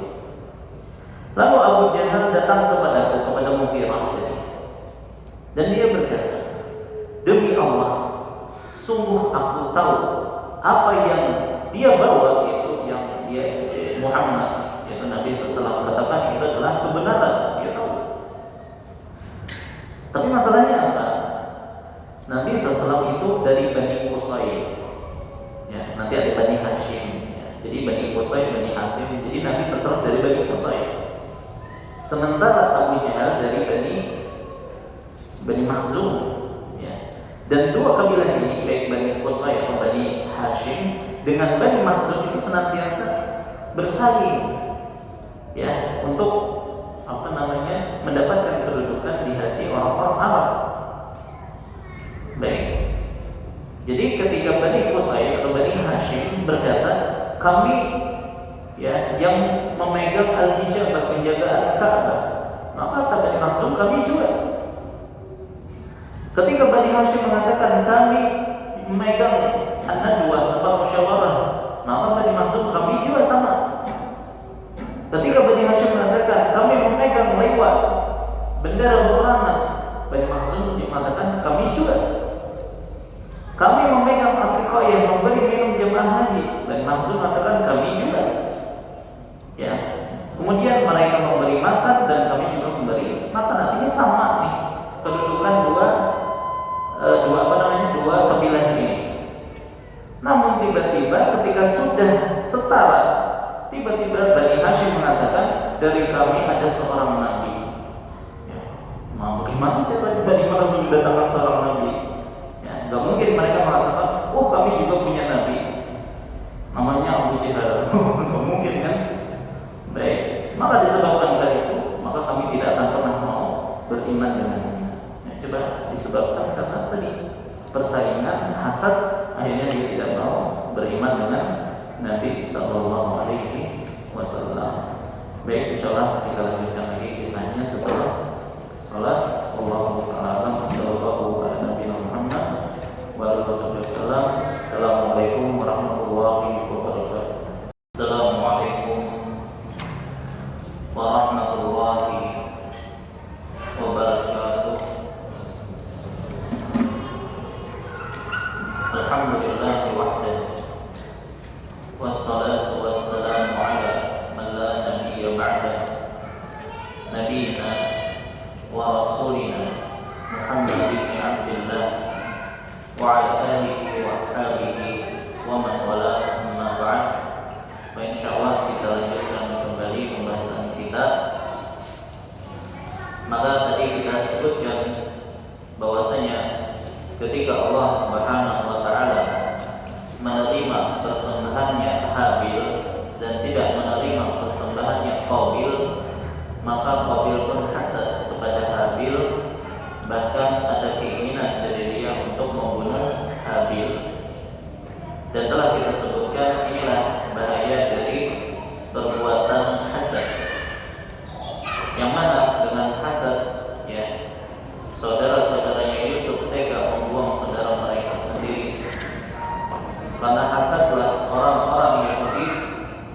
Lalu Abu Jahal datang kepada Mughirah tadi, dan dia berkata, demi Allah, sungguh aku tahu apa yang dia bawa, itu yang dia Muhammad, yaitu Nabi SAW katakan itu adalah kebenaran. Dia tahu. Tapi masalahnya apa? Nabi SAW itu dari Bani Qusay, ya, nanti ada Bani Hashim, ya. Jadi Bani Qusay, Bani Hashim. Jadi Nabi SAW dari Bani Qusay. Sementara Abu Jahal dari Bani Makhzum, ya. Dan dua kabilah ini, baik Bani Hashim dengan Bani Makhzum itu senantiasa bersaing, ya, untuk mendapatkan kedudukan di hati orang-orang Arab. Baik. Jadi ketika Bani Qusay atau Bani Hashim berkata, kami, ya, yang memegang al-hijabah, penjagaan Ka'bah, maka kata Bani Makhzum, kami juga. Ketika Bani Hashim mengatakan kami memegang an-nadwah, tempat musyawarah, maka Bani Makhzum, kami juga sama. Ketika Bani Hashim mengatakan kami memegang liwat, bendera peperangan, Bani Makhzum mengatakan kami juga. Kami memegang as-siqayah, memberi minum jemaah haji, Bani Makhzum mengatakan kami juga. Ya. Kemudian mereka memberi makan dan kami juga memberi makan. Artinya sama nih kedudukan dua kabilah ini. Namun tiba-tiba ketika sudah setara, tiba-tiba Bani Hashim mengatakan dari kami ada seorang nabi. Ya. Nah, bagaimana cara Bani Makhzum mendatangkan seorang nabi? Ya, nggak mungkin mereka mengatakan, oh kami juga punya nabi, namanya Abu Jahal. Nggak mungkin kan? Baik. Maka disebabkan dari itu, maka kami tidak akan pernah mau beriman dengannya. Ya, coba disebabkan karena tadi persaingan, hasad, akhirnya dia tidak mau beriman dengan Nabi Sallallahu Alaihi Wasallam. Baik, insyaallah kita lanjutkan lagi kisahnya setelah salat. Allahu ta'ala sallallahu ala nabiyina Muhammad wa alihi wasallam. Assalamualaikum warahmatullahi wabarakatuh. Assalamualaikum warahmatullahi wabarakatuh. Alhamdulillah wahdahu wassalatu wassalamu ala man la nabiyya ba'da nabiyina wa rasulina Muhammad bin Abdullah wa ala alihi wa ashabihi wa man wala, amma ba'd. Insyaallah kita lanjutkan kembali pembahasan kita. Maka tadi kita sebutkan bahwasanya ketika Allah Subhanahu wa taala menerima persembahannya Habil dan tidak menerima persembahannya Qabil, maka Qabil pun hasad kepada Habil, bahkan ada keinginan dari dia untuk membunuh Habil. Dan telah kita sebutkan inilah bahaya dari perbuatan hasad, yang mana dengan hasad, ya, saudara-saudaranya Yusuf tega membuang saudara mereka sendiri. Karena hasadlah orang-orang Yahudi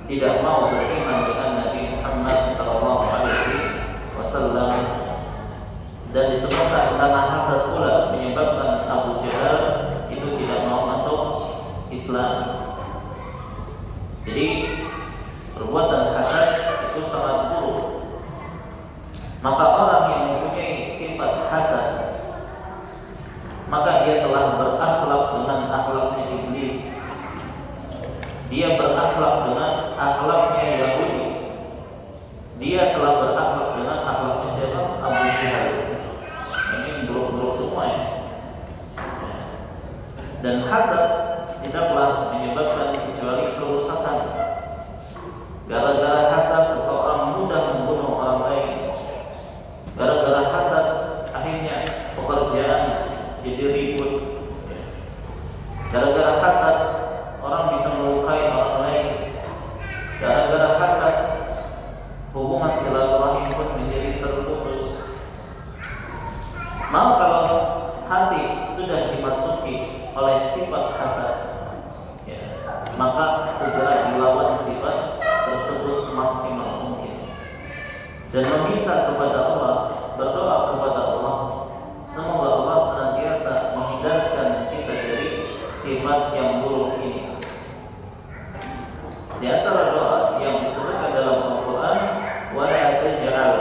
tidak mau beriman dengan Nabi Muhammad Sallallahu Alaihi Wasallam, dan disebabkan karena hasad pula menyebabkan Abu Jahal itu tidak mau masuk Islam. Jadi perbuatan hasad itu sangat buruk. Maka orang yang mempunyai sifat hasad, maka dia telah berakhlak dengan akhlaknya iblis. Dia berakhlak dengan akhlaknya Yahudi. Dia telah berakhlak dengan akhlaknya siapa? Abu Jahal. Ini buruk-buruk semua ya. Dan hasad tidaklah menyebabkan kecuali kerusakan. Gara-gara hasad seseorang mudah membunuh orang lain. Gara-gara hasad akhirnya pekerjaan jadi ribut. Gara-gara hasad orang bisa melukai orang lain. Gara-gara hasad hubungan silaturahim pun menjadi terputus. Maka kalau hati sudah dimasuki oleh sifat hasad, ya, maka segera dilawan sifat tersebut semaksimal mungkin dan meminta kepada Allah, berdoa kepada Allah, semoga Allah senantiasa menghindarkan kita dari sifat yang buruk ini. Di antara doa yang disebutkan dalam Al-Quran, wa la taj'al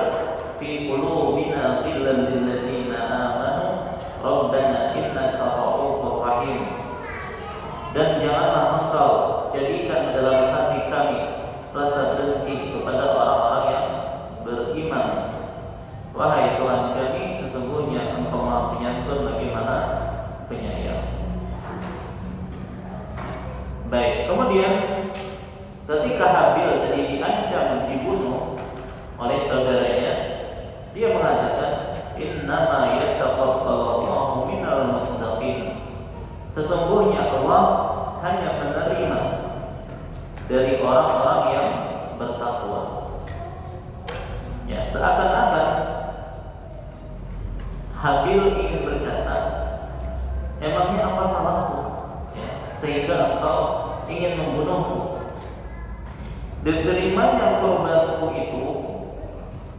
fi qulubina ghillan lil ladzina amanu rabbana innaka ra'ufur rahim. Dan janganlah engkau jadikan dalam hati kami rasa dengki kepada orang-orang yang beriman. Wahai Tuhan kami, sesungguhnya Engkau Maha Penyantun lagi Maha Penyayang. Baik, kemudian ketika Habil tadi diancam dibunuh oleh saudaranya, dia mengatakan, innama yataqabbalallahu minal muttaqin. Sesungguhnya Allah hanya menerima dari orang-orang yang bertakwa. Ya, seakan-akan Habil ingin berkata, emangnya apa salahku, ya, sehingga engkau ingin membunuhku? Diterimanya korbanku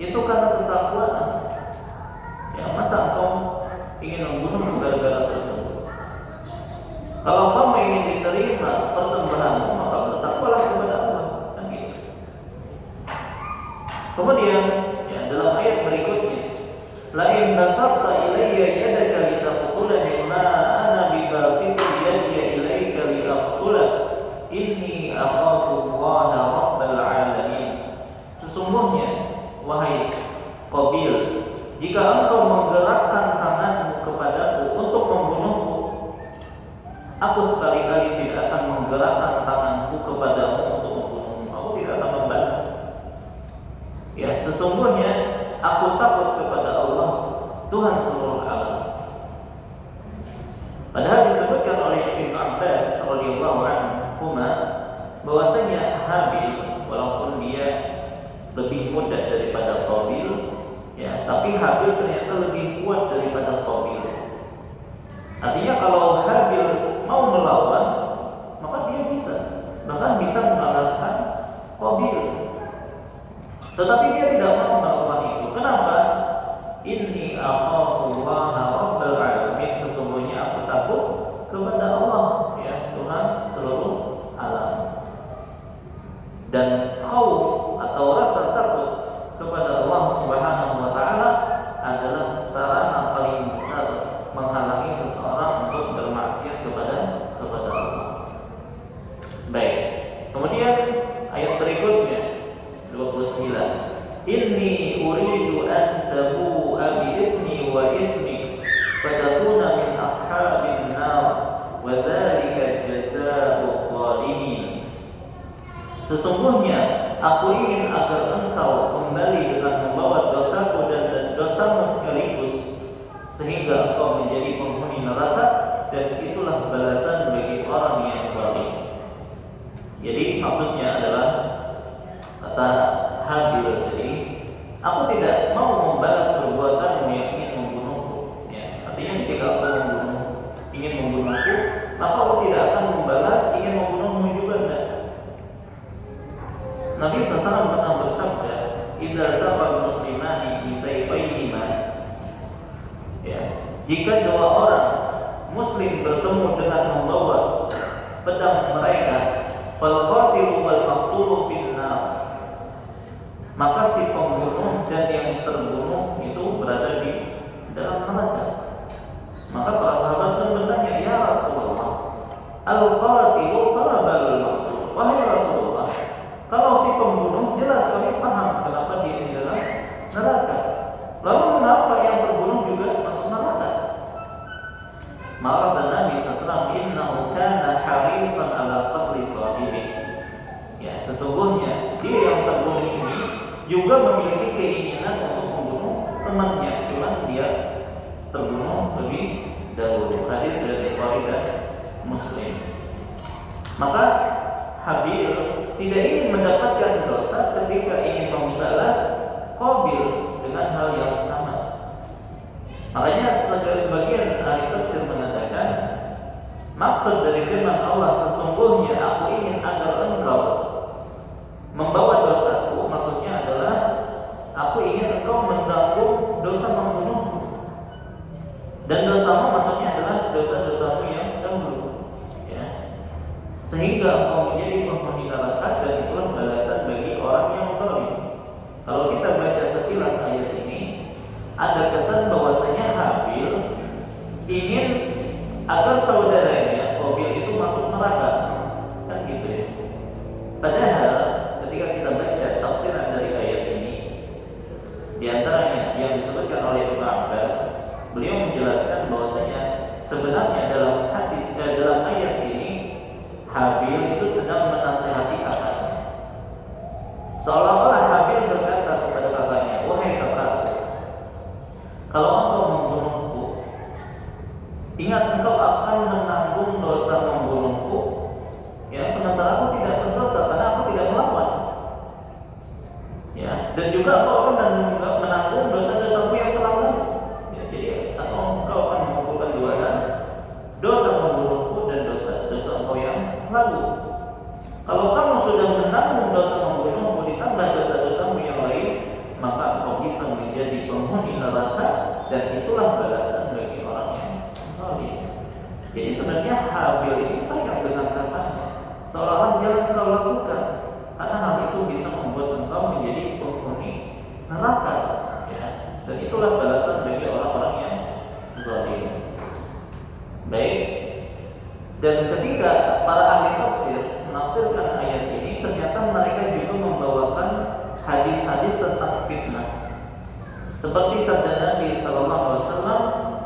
itu karena ketakwaan. Ya, masa engkau ingin membunuhku gara-gara tersebut? Kalau kamu ingin diterima persembahanmu, maka bertakwalah kepada Allah. Kan gitu. Kemudian, ya, dalam ayat berikutnya, la in basata ilayya yadaka litaqtulani ma ana bibasitin yadiya ilayka liaqtulak inni akhafu Allah rabbal alamin. Sesungguhnya wahai Qabil, jika engkau menggerakkan tanganmu kepadaku untuk membunuhku, aku sekali-kali tidak akan menggerakkan tanganku kepadamu untuk membunuhmu. Aku tidak akan membalas. Ya, sesungguhnya aku takut kepada Allah, Tuhan seluruh alam. Padahal disebutkan oleh Ibnu Abbas radhiyallahu anhu bahwasanya Habil, walaupun dia lebih muda daripada Qabil, ya, tapi Habil ternyata lebih kuat daripada Qabil. Artinya kalau Habil mau melawan, maka dia bisa, bahkan bisa mengalahkan Qabil. Tetapi dia tidak mau melakukan itu. Kenapa? Inni akhafu Allah rabbal alamin. Sesungguhnya aku takut kepada Allah, ya, Tuhan seluruh alam. Dan khauf atau rasa takut kepada Allah Subhanahu wa taala adalah sarana paling besar menghalangi seseorang untuk bermaksiat kepada Allah. Baik. Kemudian ayat berikutnya 29. Inni uridu an tabu'a bi itsmi wa itsmik fatakuna min ashabin nar wa dzalika jazaa'u dhalimin. Sesungguhnya aku ingin agar engkau kembali dengan membawa dosaku dan dosamu sekaligus, sehingga engkau menjadi penghuni neraka, dan itulah balasan bagi orang yang zalim. Jadi maksudnya adalah kata Habil tadi, aku tidak mau membalas perbuatanmu yang ingin membunuhku. Ya, artinya ketika aku ingin membunuhku, maka aku tidak akan membalas ingin membunuhmu juga. Nabi SAW pernah bersabda, "Idza taqal muslimani bi sayfayhima." Ya, jika dua orang muslim bertemu dengan membawa pedang mereka, fal qatilu wal maqtulu fin nar, maka si pembunuh dan yang terbunuh itu berada di dalam neraka. Maka para sahabat pun bertanya, ya Rasulullah, al-qatilu fama balul maqtul? Wahai Rasulullah, kalau si pembunuh jelas kami paham kenapa dia di dalam neraka, lalu mengapa yang terbunuh juga masuk neraka? Maka Nabi SAW, innahu kana harisan ala qatli sahibihi. Ya, sesungguhnya dia yang terbunuh ini juga memiliki keinginan untuk membunuh temannya, cuma dia terbunuh lebih dahulu. Hadis dari Bukhari dan Muslim. Maka Habil tidak ingin mendapatkan dosa ketika ingin membalas Qabil dengan hal yang sama. Makanya sebagian ahli tafsir mengatakan, maksud dari firman Allah, sesungguhnya aku ingin agar engkau membawa dosaku, maksudnya adalah aku ingin engkau menanggung dosa membunuhku. Dan dosamu maksudnya adalah dosa-dosamu yang dahulu, ya. Sehingga engkau menjadi penghuni neraka, dan itulah balasan bagi orang yang zalim. Kalau kita baca sekilas ayat ini, ada kesan bahwasanya Habil ingin agar saudaranya Qabil itu masuk neraka, kan gitu ya. Padahal ketika kita baca tafsiran dari ayat ini, di antaranya yang disebutkan oleh Ibnu Abbas, beliau menjelaskan bahwasanya sebenarnya dalam ayat ini Habil Seolah-olah Habil berkata kepada kakaknya, "Wahai kakakku, kalau engkau membunuhku, ingat engkau akan menanggung dosa membunuhku, ya, sementara aku tidak berdosa karena aku tidak melawan. Ya, dan juga engkau akan menanggung dosa-dosamu yang telah lalu. Ya, jadi atau engkau akan mengumpulkan dua hal, dosa membunuhku dan dosa engkau yang lalu. Kalau kamu sudah menanggung dosa membunuhmu ditambah dosa-dosamu yang lain, maka engkau bisa menjadi penghuni neraka, dan itulah balasan bagi orang yang zalim." Jadi sebenarnya Habil ini sayang dengan kakaknya, seolah-olah jangan engkau lakukan, karena hal itu bisa membuat engkau menjadi penghuni neraka, ya. Dan itulah balasan bagi orang-orang yang zalim. Baik. Dan ketika para ahli tafsir menafsirkan ayat ini, ternyata mereka juga membawakan hadis-hadis tentang fitnah. Seperti sabda Nabi sallallahu alaihi wasallam,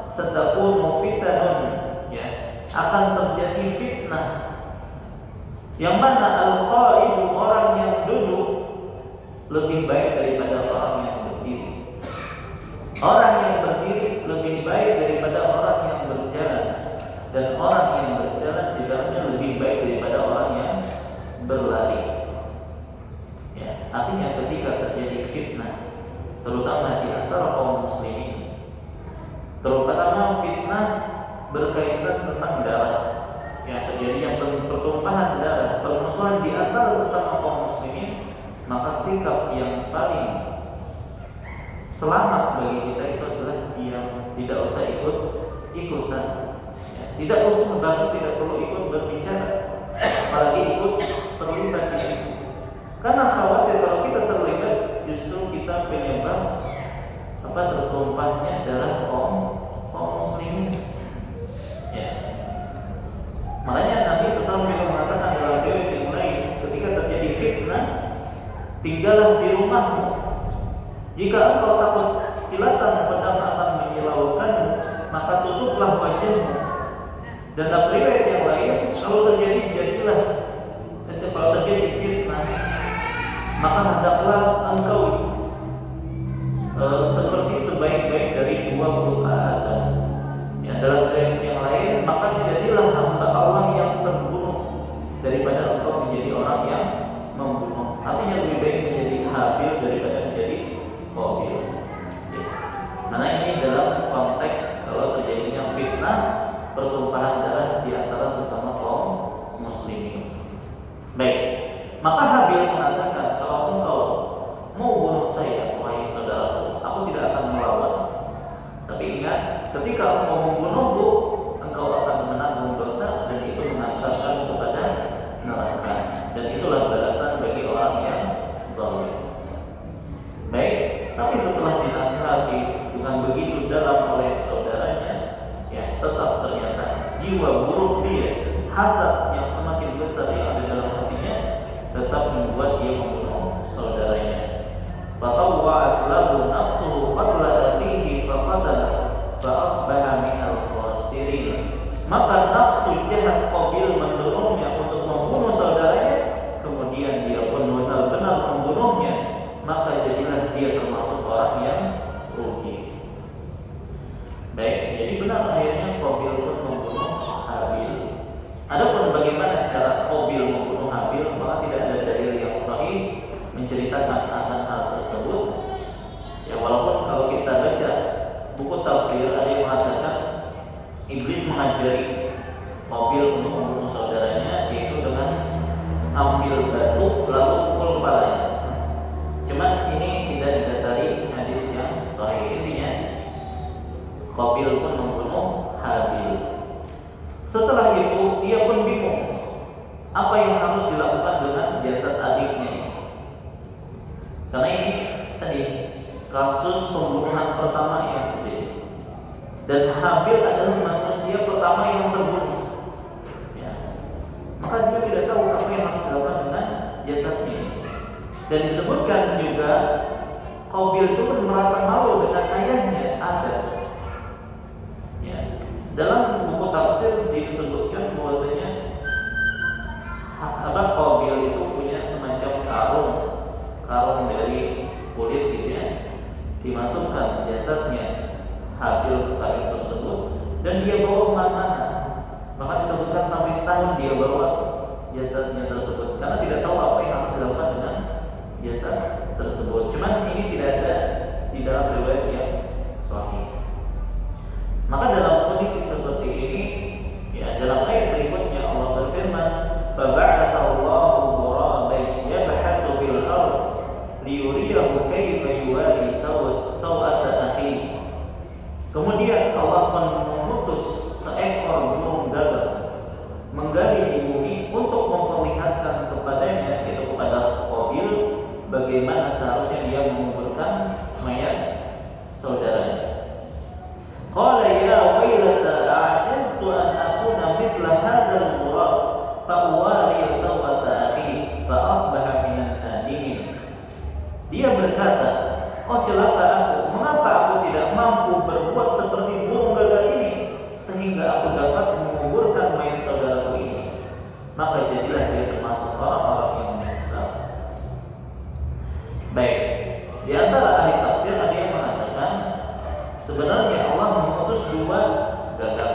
"Satakunu fitanun," ya, akan terjadi fitnah. Yang mana al-qaidu, orang yang duduk, lebih baik daripada orang yang berdiri. Orang yang berdiri lebih baik daripada orang yang berjalan, dan orang yang berjalan di dalamnya lebih baik daripada orang yang berlari. Ya, artinya ketika terjadi fitnah, terutama di antara kaum muslimin, terutama fitnah berkaitan tentang darah, ya, terjadinya pertumpahan darah, permusuhan di antara sesama kaum muslimin, maka sikap yang paling selamat bagi kita itu adalah diam, tidak usah ikutan, ya, tidak usah, bahkan tidak perlu ikut berbicara, apalagi ikut terlibat di situ, karena khawatir kalau kita terlibat justru kita penyebab tertumpahnya darah kaum muslimin, ya. Makanya Nabi SAW juga mengatakan dalam riwayat yang lain, ketika terjadi fitnah, tinggallah di rumahmu. Jika engkau takut kilatan pedang akan menyilaukanmu, maka tutuplah wajahmu. Dan dalam riwayat yang lain, kalau terjadi fitnah, maka hendaklah engkau seperti sebaik-baik dari 20 Adam. Ya, dalam riwayat yang lain, maka jadilah hamba Allah yang terbunuh daripada engkau menjadi orang yang membunuh. Artinya lebih baik menjadi Habil daripada menjadi Qabil. Ya. Karena ini dalam konteks kalau terjadinya fitnah, pertumpahan darah di antara sesama kaum muslimin. Baik, maka Habil mengatakan, "Kalau engkau mau bunuh saya, wahai saudaraku, aku tidak akan melawan. Tapi ingat, ketika engkau membunuhku, engkau akan menanggung dosa, dan itu mengantarkan kepada neraka. Dan itulah balasan bagi orang yang zalim." Baik, tapi setelah dinasihati dengan begitu dalam oleh saudaranya, ya, tetap ternyata jiwa buruk dia, hasad yang semakin besar yang ada dalam hatinya, tetap membuat dia membunuh saudaranya. Fatawwa'at lahu nafsuhu qatla akhihi faqatala fa asbaha minal khasirin. Maka nafsu jahat Qabil mendorongnya untuk membunuh saudaranya, kemudian dia pun benar-benar membunuhnya, maka jadilah dia termasuk orang yang rugi. Baik, jadi benar akhirnya Qabil pun membunuh Habil. Adapun bagaimana cara Qabil membunuh Habil, maka tidak ada dalil yang sahih menceritakan akan hal tersebut. Ya, walaupun kalau kita baca buku tafsir ada yang mengatakan iblis mengajari Qabil untuk membunuh saudaranya, yaitu dengan ambil batu lalu pukul kepalanya. Cuman ini tidak didasari hadis yang sahih. Intinya Qabil pun membunuh Habil. Setelah itu dia pun bingung apa yang harus dilakukan dengan jasad adiknya. Karena ini tadi kasus pembunuhan pertama yang terjadi, dan Habil adalah manusia pertama yang terbunuh, ya. Maka dia tidak tahu apa yang harus dilakukan dengan jasadnya. Dan disebutkan juga Qabil itu pun merasa malu dengan ayahnya Adam. Ya. Dalam buku tafsir disebutkan bahwasanya Qabil itu punya semacam karung tahun dia bawa jasadnya tersebut, karena tidak tahu apa yang harus dilakukan dengan jasad tersebut. Cuman ini tidak ada di dalam riwayat yang sahih. Maka dalam kondisi seperti ini, ya, dalam ayat berikutnya Allah berfirman, فَبَعَثَ اللَّهُ غُرَابًا يَبْحَثُ فِي الْأَرْضِ لِيُرِيَهُ كَيْفَ يُوَارِي سَوْءَةَ أَخِيهِ. Kemudian Allah mengutus seekor burung gagak menggali di bumi untuk memperlihatkan kepadanya, yaitu kepada Qabil, bagaimana seharusnya dia menguburkan mayat saudaranya. Qala ya wailata a'jaztu an akuna mithla hadzal ghurab fa uwari sawata akhi fa asbaha minan nadimin. Dia berkata, oh celaka aku, mengapa aku tidak mampu berbuat seperti burung gagak ini sehingga aku dapat menguburkan mayat saudaraku ini. Maka jadilah dia termasuk orang-orang yang menyesal. Baik, di antara ahli tafsir ada yang mengatakan sebenarnya Allah mengutus dua gagak.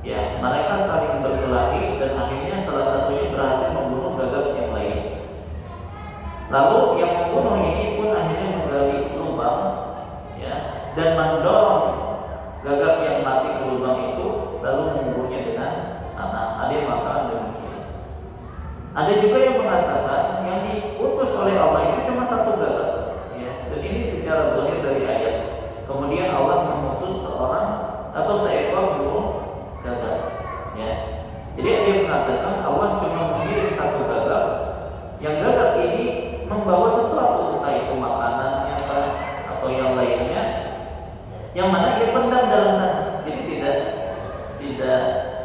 Ya, mereka saling berkelahi dan akhirnya salah satunya berhasil membunuh gagak yang lain. Lalu yang membunuh ini pun akhirnya menggali lubang, ya, dan mendorong gagak yang mati ke lubang itu, lalu menguburnya dengan tanah. Ada yang mengatakan demikian. Ada juga yang mengatakan yang diutus oleh Allah itu cuma satu gagak, ya, dan ini secara zahir dari ayat. Kemudian Allah mengutus seorang atau seekor burung gagak, ya. Jadi ada yang mengatakan Allah cuma mengirim satu gagak, yang gagak ini membawa sesuatu, entah itu makanannya atau yang lainnya, yang mana dia pendam dalam tanah. Jadi tidak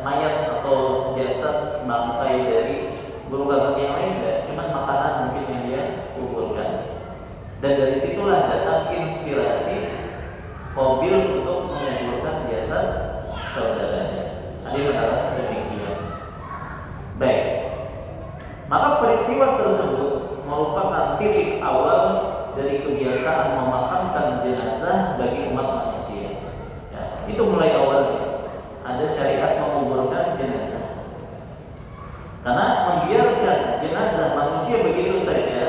mayat atau jasad bangkai dari burung gagak yang lain, cuma makanan mungkin yang dia kuburkan. Dan dari situlah datang inspirasi Qabil untuk menguburkan jasad saudaranya. Ada yang mengatakan demikian. Baik, maka peristiwa tersebut merupakan titik awal dari kebiasaan memakamkan jenazah bagi umat manusia. Ya, itu mulai awalnya ada syariat menguburkan jenazah. Karena membiarkan jenazah manusia begitu saja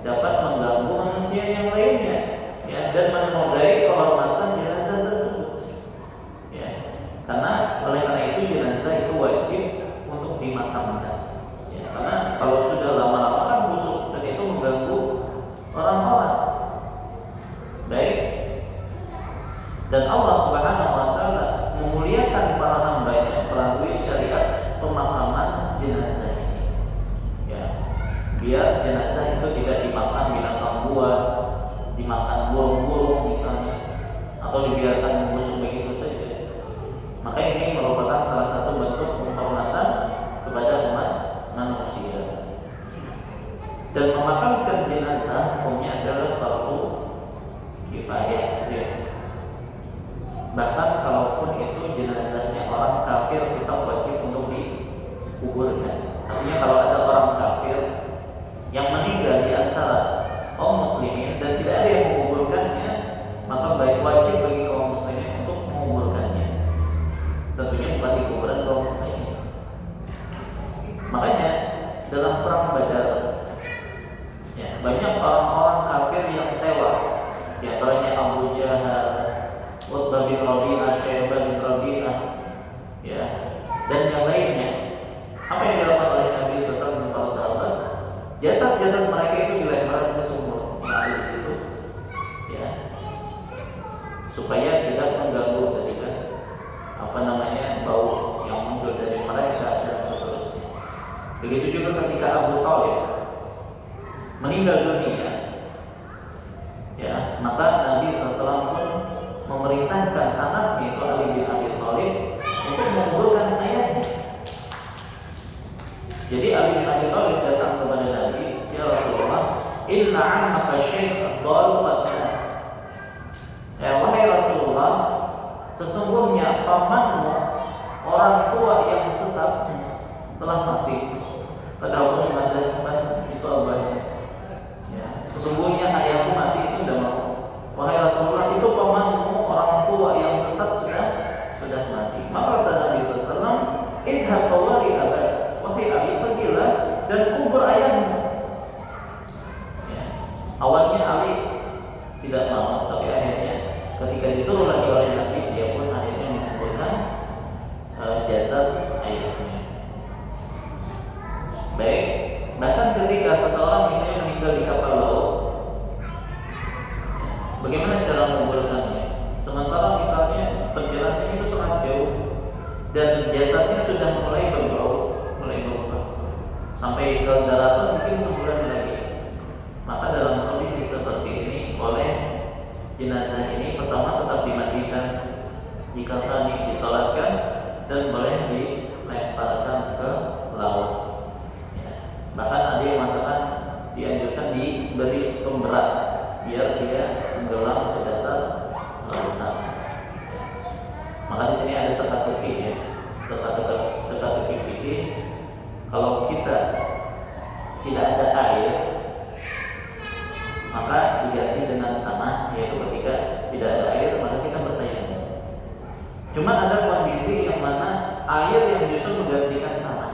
dapat mengganggu manusia yang lainnya, ya, dan menodai kehormatan jenazah tersebut. Ya, oleh karena itu jenazah itu wajib untuk dimakamkan. Ya, karena kalau sudah lama-lama kan busuk dan itu mengganggu orang-orang. Baik. Dan Allah Subhanahu wa taala memuliakan para hamba-Nya melalui syariat pemakaman jenazah ini. Ya. Biar jenazah itu tidak dimakan binatang buas, dimakan burung-burung misalnya, atau dibiarkan membusuk begitu saja. Maka ini merupakan salah satu bentuk penghormatan kepada umat manusia. Dan memakamkan jenazah hukumnya adalah fardu kifayah. Ya. Bahkan kalaupun itu jenazahnya orang kafir, tetap wajib untuk dikuburkan. Artinya kalau ada orang kafir yang meninggal di antara kaum muslimin dan tidak ada yang menguburkannya, maka baik wajib bagi kaum muslimin untuk menguburkannya. Tentunya bukan di kuburan kaum muslimin. Makanya dalam perang Badar, ya, banyak orang-orang kafir yang tewas, di antaranya Abu Jahal, Utbah bin Rabi'ah, Syaibah bin Rabi'ah, ya, dan yang lainnya. Apa yang dilakukan oleh Nabi SAW dan para sahabat? Jasad-jasad mereka itu dilemparkan ke sumur yang ada di situ, ya, supaya tidak mengganggu tadi kan, bau yang muncul dari mereka dan seterusnya. Begitu juga ketika Abu Thalib meninggal dunia, ya, maka Nabi SAW pun memerintahkan anaknya itu Ali bin Abi Thalib untuk menguburkan ayahnya. Jadi Ali bin Abi Thalib datang kepada Nabi, ya Rasulullah, inna ammaka syekh dhalu qatna. Ya wahai Rasulullah, sesungguhnya pamanmu orang tua yang sesat telah mati. Padahal mengadakan itu abahnya. Ya, sesungguhnya ayahku mati itu tidak mau. Wahai Rasulullah, itu pamanmu orang tua yang sesat sudah mati. Maka kata Nabi SAW, idhab fawari membunuh ayahnya. Ya. Awalnya Ali tidak mau, tapi akhirnya ketika disuruh lagi oleh Nabi, dia pun akhirnya mengumpulkan jasad ayahnya. Baik, bahkan ketika seseorang misalnya meninggal di kapal laut, bagaimana cara menguburkannya? Sementara misalnya perjalanannya itu sangat jauh dan jasadnya sudah mulai berubah, sampai ke daratan mungkin sebulan lagi. Maka dalam kondisi seperti ini, oleh jenazah ini pertama tetap dimandikan, dikafani, disolatkan, dan boleh dilemparkan ke laut. Ya. Bahkan ada yang mengatakan dianjurkan diberi pemberat biar dia tenggelam ke dasar lautan. Maka di sini ada teka-teki ya, teka-teki fikih. Kalau kita tidak ada air, maka diganti dengan tanah, yaitu ketika tidak ada air maka kita bertayamum. Cuma ada kondisi yang mana air yang justru menggantikan tanah.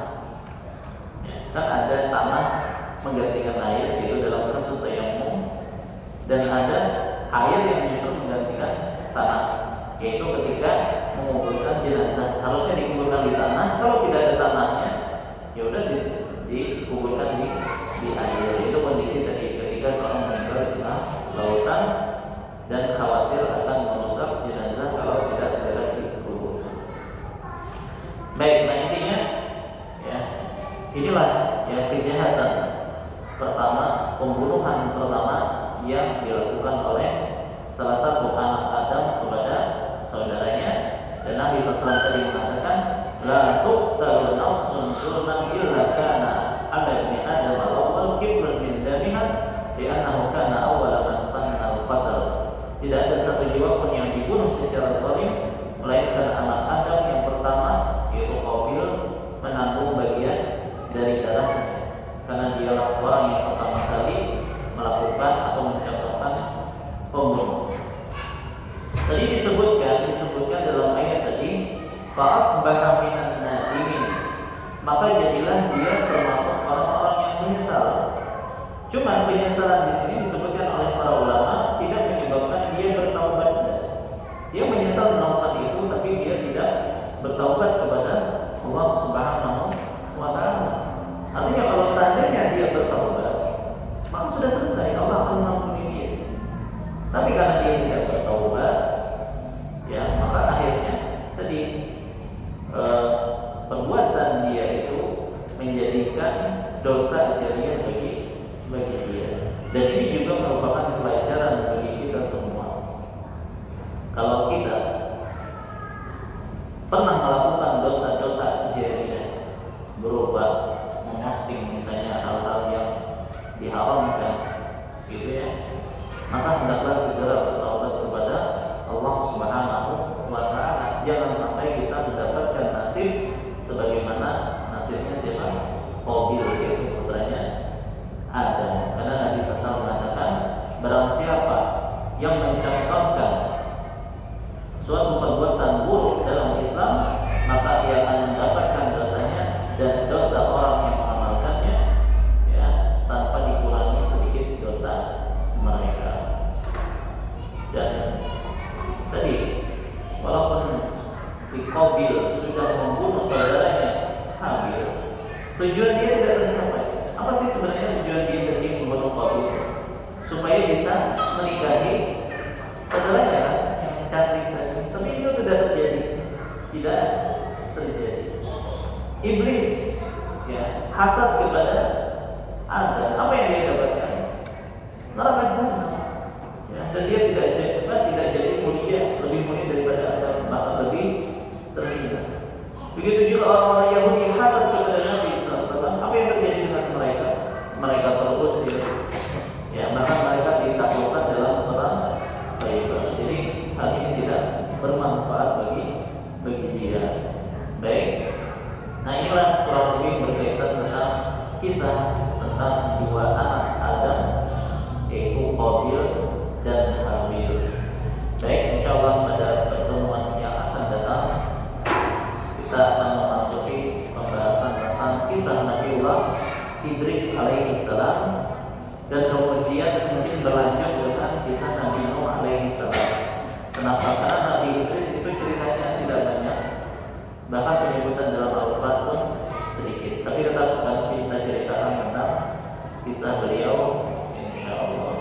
Kan ada tanah menggantikan air, yaitu dalam kasus tayamum, dan ada air yang justru menggantikan tanah, yaitu ketika menguburkan jenazah. Harusnya dikuburkan di tanah. Kalau tidak ada tanahnya, ya udah dikuburkan di air. Itu kondisi tadi ketika seorang meninggal di lautan dan khawatir akan merusak jenazah kalau tidak segera dikuburkan. Baik, nah intinya ya, inilah ya kejahatan pertama, pembunuhan pertama yang dilakukan oleh salah satu anak Adam kepada saudaranya. Dan Nabi SAW tadi mengatakan, la tuqtalu nafsun zulman illa kana ala ibni Adam al-awwal kiflan min damiha li'annahu kana awwala man sanna al-qatl. Tidak ada satu jiwa pun yang dibunuh secara zalim melainkan anak Adam yang pertama, yaitu Qabil, menanggung bagian dari darahnya, karena dialah orang yang pertama kali melakukan atau mencontohkan pembunuh. Tadi disebutkan dalam ayat tadi, fa'asbaha minan nadimin, maka jadilah dia termasuk orang-orang yang menyesal. Cuma penyesalan di sini disebutkan oleh para ulama tidak menyebabkan dia bertaubat. Dia menyesal melakukan itu, tapi dia tidak bertaubat kepada Allah Subhanahu wa Ta'ala. Artinya kalau seandainya dia bertaubat, maka sudah selesai, Allah akan mengampuni dia. Tapi karena dia tidak bertaubat, ya maka akhirnya tadi perbuatan dia itu menjadikan dosa jariah bagi dia. Dan ini juga merupakan pelajaran bagi kita semua. Kalau kita pernah melakukan dosa-dosa jariah berupa memposting misalnya hal-hal yang diharamkan, gitu ya, maka hendaklah segera bertaubat kepada Allah Subhanahu wa Ta'ala. Jangan sampai kita mendapatkan nasib sebagaimana nasibnya siapa? Qabil, yaitu putranya Adam. Karena Nabi SAW mengatakan, barang siapa yang mencontohkan suatu perbuatan buruk dalam Islam, maka ia akan mendapatkan dosanya dan dosa orang yang mengamalkannya, ya, tanpa dikurangi sedikit dosa mereka. Dan tadi walaupun si Qabil sudah membunuh saudaranya Habil, tujuan dia tidak tercapai. Apa sih sebenarnya tujuan dia dari membunuh Qabil? Supaya bisa menikahi saudaranya yang cantik tadi. Tapi itu tidak terjadi. Iblis ya hasad kepada Adam. Apa yang dia dapatkan? Neraka jahanam. Ya, dan dia tidak jadi mulia, lebih mulia daripada Adam, bahkan lebih terhina. Begitu juga orang-orang Yahudi hasad kepada Nabi SAW. Apa yang terjadi dengan mereka? Mereka terusir, ya, bahkan mereka ditaklukkan dalam perang Khaybar. Jadi hal ini tidak bermanfaat bagi dia. Baik. Nah inilah kurang lebih berkaitan tentang kisah tentang dua anak Adam, yaitu Qabil dan Habil. Baik, insyaallah pada pertemuan yang akan datang kita akan memasuki pembahasan tentang kisah Nabiullah Idris alaihi salam, dan kemudian mungkin berlanjut dengan kisah Nabi Nuh alaihi salam. Kenapa? Karena Nabi Idris itu ceritanya tidak banyak, bahkan penyebutan dalam Al-Quran pun sedikit. Tapi tetap kita ceritakan tentang kisah beliau, insyaallah.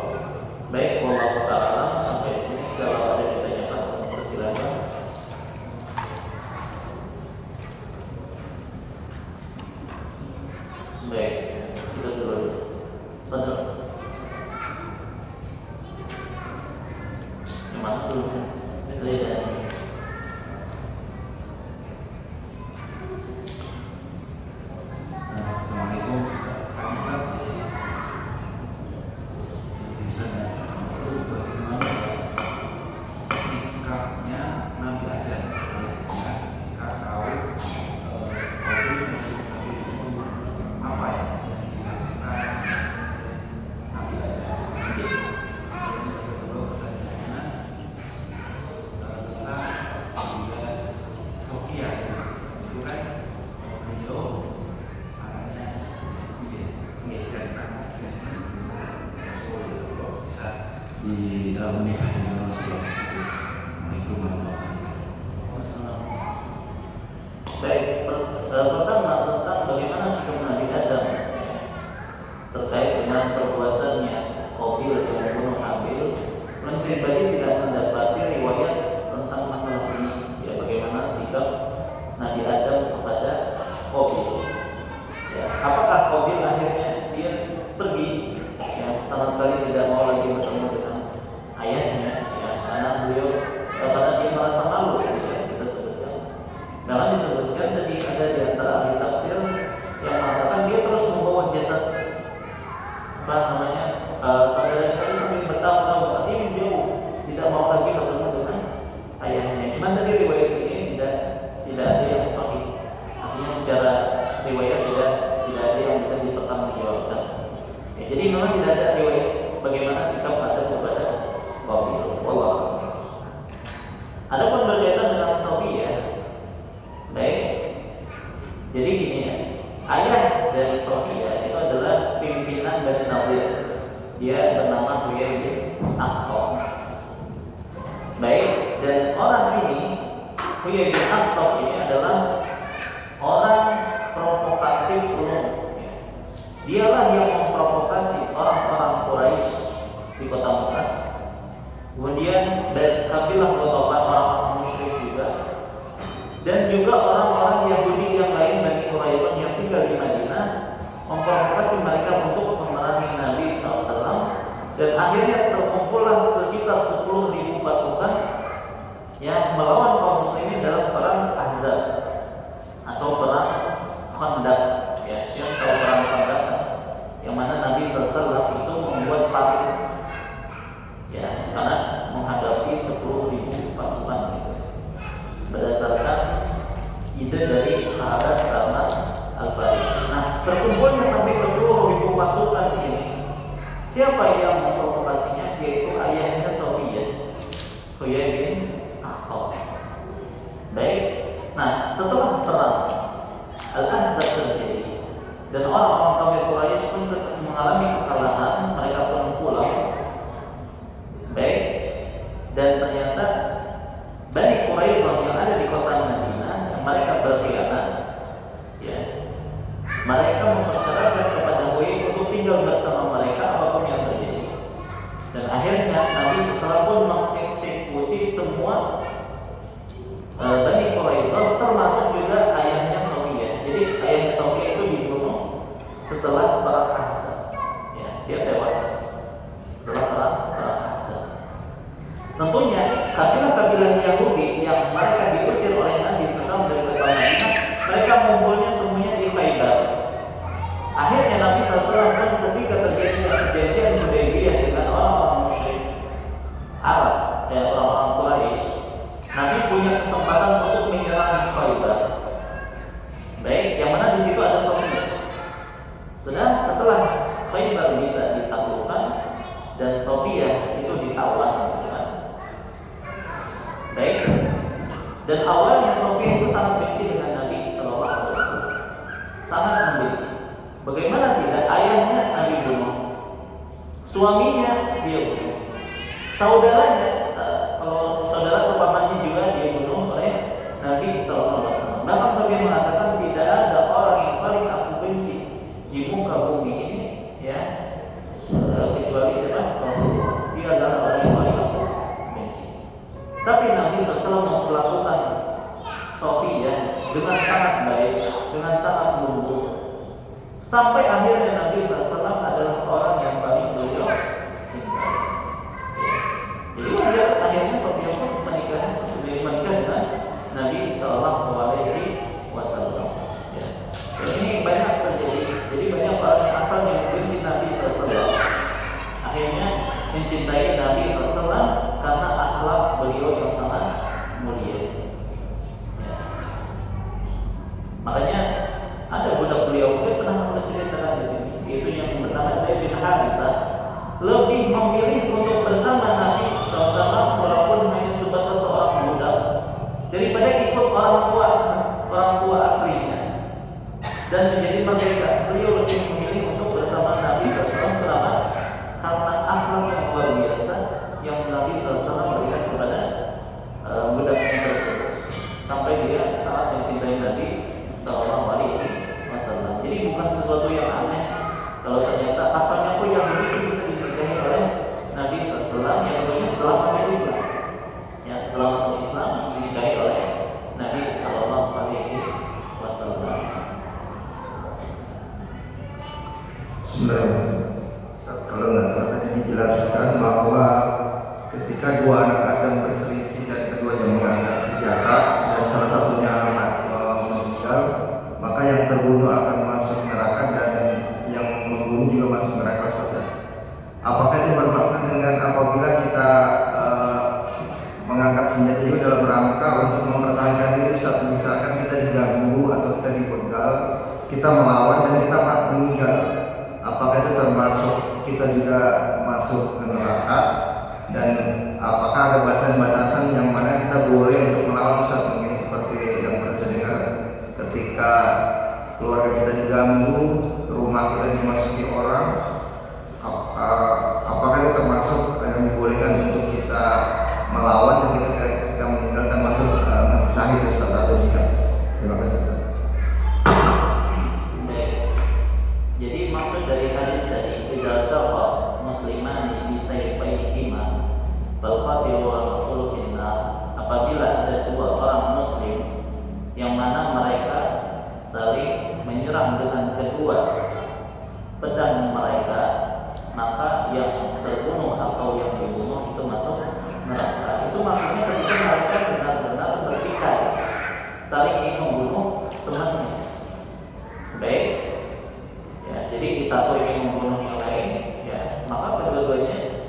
Baik, wallahu ta'ala sampai sini. Kalau ada ditanyakan, persilakan. Baik, kita dulu. Betul. Gimana tuh? Assalamualaikum. Bagaimana sikapnya Nabi Adam ketika tahu itu apa ya yang dilakukan Nabi Adam? Kedua pertanyaannya tentang juga Sofia itu kan beliau anaknya dari sana bisa menikah dengan Rasulullah. Assalamualaikum warahmatullahi wabarakatuh. Baik, pertama tentang bagaimana sikap Nabi Adam terkait dengan perbuatannya Qabil yang membunuh Habil. Orang pribadi tidak mendapati riwayat tentang masalah ini, ya, bagaimana sikap Nabi Adam kepada Qabil. Ya, apakah Qabil akhirnya dia pergi, ya, sama sekali tidak mau lagi bertemu dengan ayahnya, ya, karena beliau karena dia merasa malu, ya, kita sebutkan. Karena disebutkan tadi ada di antara ahli tafsir yang mengatakan dia terus membawa jasad saudara tadi sampai bertahun-tahun, artinya jauh, tidak mau lagi bertemu dengan ayahnya. Cuman tadi riwayat ini tidak ada yang sahih. Artinya secara riwayat tidak ada yang bisa dipertanggungjawabkan. Ya, jadi memang tidak ada riwayat bagaimana sikap Adam kepada Qabil. Wallah. Adapun berkaitan dengan Sofia, baik. Jadi gini ya, ayah dari Sofia itu adalah pimpinan Bani Nadir. Dia bernama Huyai bin Akhtab. Baik, dan orang ini Huyai bin Akhtab ini adalah orang provokatif umum. Dialah yang memprovokasi orang-orang Quraisy di kota Mekah. Kemudian dari kabilah Ghatafan, orang-orang musyrik juga, dan juga orang-orang Yahudi yang lain Bani Quraidah yang tinggal di Madinah, memprovokasi mereka untuk memerangi Nabi SAW. Dan akhirnya terkumpullah sekitar 10.000 pasukan yang melawan kaum muslimin dalam perang Ahzab atau perang Khandaq, ya, yang tahu perang Khandaq, yang mana Nabi SAW itu membuat parit, ya, karena menghadapi 10.000 pasukan gitu. Berdasarkan ide dari sahabat Salman Al-Farisi. Nah, terkumpulnya sampai 10.000 pasukan ini. Siapa yang memprovokasinya? Yaitu ayahnya Sofia, Huyai bin Akhtab. Baik. Nah, setelah perang Al-Ahzab terjadi dan orang-orang kafir Quraisy pun mengalami kekalahan, mereka pun pulang. Baik. Dan ternyata Bani Quraidah yang ada di kota Madinah, yang mereka berkhianat, ya, mereka mempersyaratkan kepada Huyai untuk tinggal bersama mereka apapun yang terjadi. Dan akhirnya Nabi SAW pun mengeksekusi semua Bani Quraidah, termasuk juga ayahnya Sofia. Jadi ayahnya Sofia itu dibunuh setelah perang Ahzab. Ya, dia tewas setelah perang Ahzab. Tentunya kabilah-kabilah Yahudi yang mereka diusir oleh Nabi SAW dari kota Madinah, mereka mengumpulnya semuanya di Khaybar. Akhirnya Nabi SAW pun ketika terjadi perjanjian Hudaybiyah dengan orang-orang musyrik Arab, orang-orang Quraisy, Nabi punya kesempatan untuk menyerang Khaybar. Baik, yang mana di situ ada Sofia. Sudah setelah Khaybar bisa ditaklukkan dan Sofia itu ditawan, kan? Baik. Dan awalnya Sofia itu sangat benci dengan Nabi SAW, sangat membenci. Bagaimana tidak, ayahnya Nabi bunuh, suaminya dia bunuh, saudaranya, kalau saudara atau pamannya juga dia bunuh oleh Nabi SAW. Bahkan sampai mengatakan tidak ada orang yang paling aku benci di muka bumi ini, ya, kecuali siapa? Rasulullah. Dia adalah orang yang paling aku benci. Tapi Nabi SAW memperlakukan Sofia dengan sangat baik, dengan sangat lembut, sampai akhirnya Nabi SAW adalah orang yang paling beliau cintai. Jadi wajar akhirnya Sofia pun menikah dengan Nabi Sallallahu Alaihi Wasallam. Ya. Dan ini banyak terjadi. Jadi banyak orang yang asalnya membenci Nabi SAW, akhirnya mencintai Nabi SAW karena akhlak beliau yang sangat mulia. Ya. Makanya ada budak beliau mungkin pernah menceritakan di sini, yaitu yang bernama Zaid bin Harithah, lebih memilih untuk bersama Nabi SAW walaupun hanya sebatas seorang budak daripada ikut orang tua aslinya dan menjadi merdeka. Beliau lebih memilih untuk bersama Nabi SAW. Kenapa? Karena akhlak yang luar biasa yang Nabi SAW berikan kepada budaknya tersebut, sampai dia sangat mencintai Nabi Sallallahu Alaihi Wasallam. Jadi bukan sesuatu yang aneh kalau ternyata asalnya pun yang begitu bisa dinikahi oleh Nabi SAW, yang tentunya setelah masuk Islam. Ya, setelah masuk Islam dinikahi oleh Nabi Sallallahu Alaihi Wasallam. Sebenarnya, kalau nggak salah tadi dijelaskan bahwa ketika dua anak Adam berselisih dan keduanya mengangkat senjata dan salah satunya meninggal, maka yang terbunuh akan masuk neraka dan yang membunuh juga masuk neraka. Saudara, apakah itu bermakna dengan apabila kita mengangkat senjata juga dalam rangka untuk mempertahankan diri, suatu misalkan kita diganggu atau kita dibegal, kita melawan dan kita meninggal, apakah itu termasuk kita juga masuk ke neraka? Dan apakah ada batasan-batasan yang mana kita boleh untuk melawan? Ustaz, mungkin seperti yang pernah saya dengar ketika keluarga kita diganggu, rumah kita dimasuki orang, apakah itu termasuk yang dibolehkan untuk kita melawan dan kita meninggal, termasuk sahih Ustaz atau tidak? Terima kasih Ustaz. Jadi maksud dari hadis tadi, idza taqa musliman bi sayfayhima fal qatilu wal maqtul finnar, apabila ada dua orang muslim yang mana mereka saling menyerang dengan kedua pedang mereka, maka yang terbunuh atau yang dibunuh itu masuk neraka. Itu maksudnya ketika mereka benar-benar bertikai, saling ingin membunuh temannya. Baik. Ya, jadi satu ingin membunuh yang lain, ya, maka kedua-duanya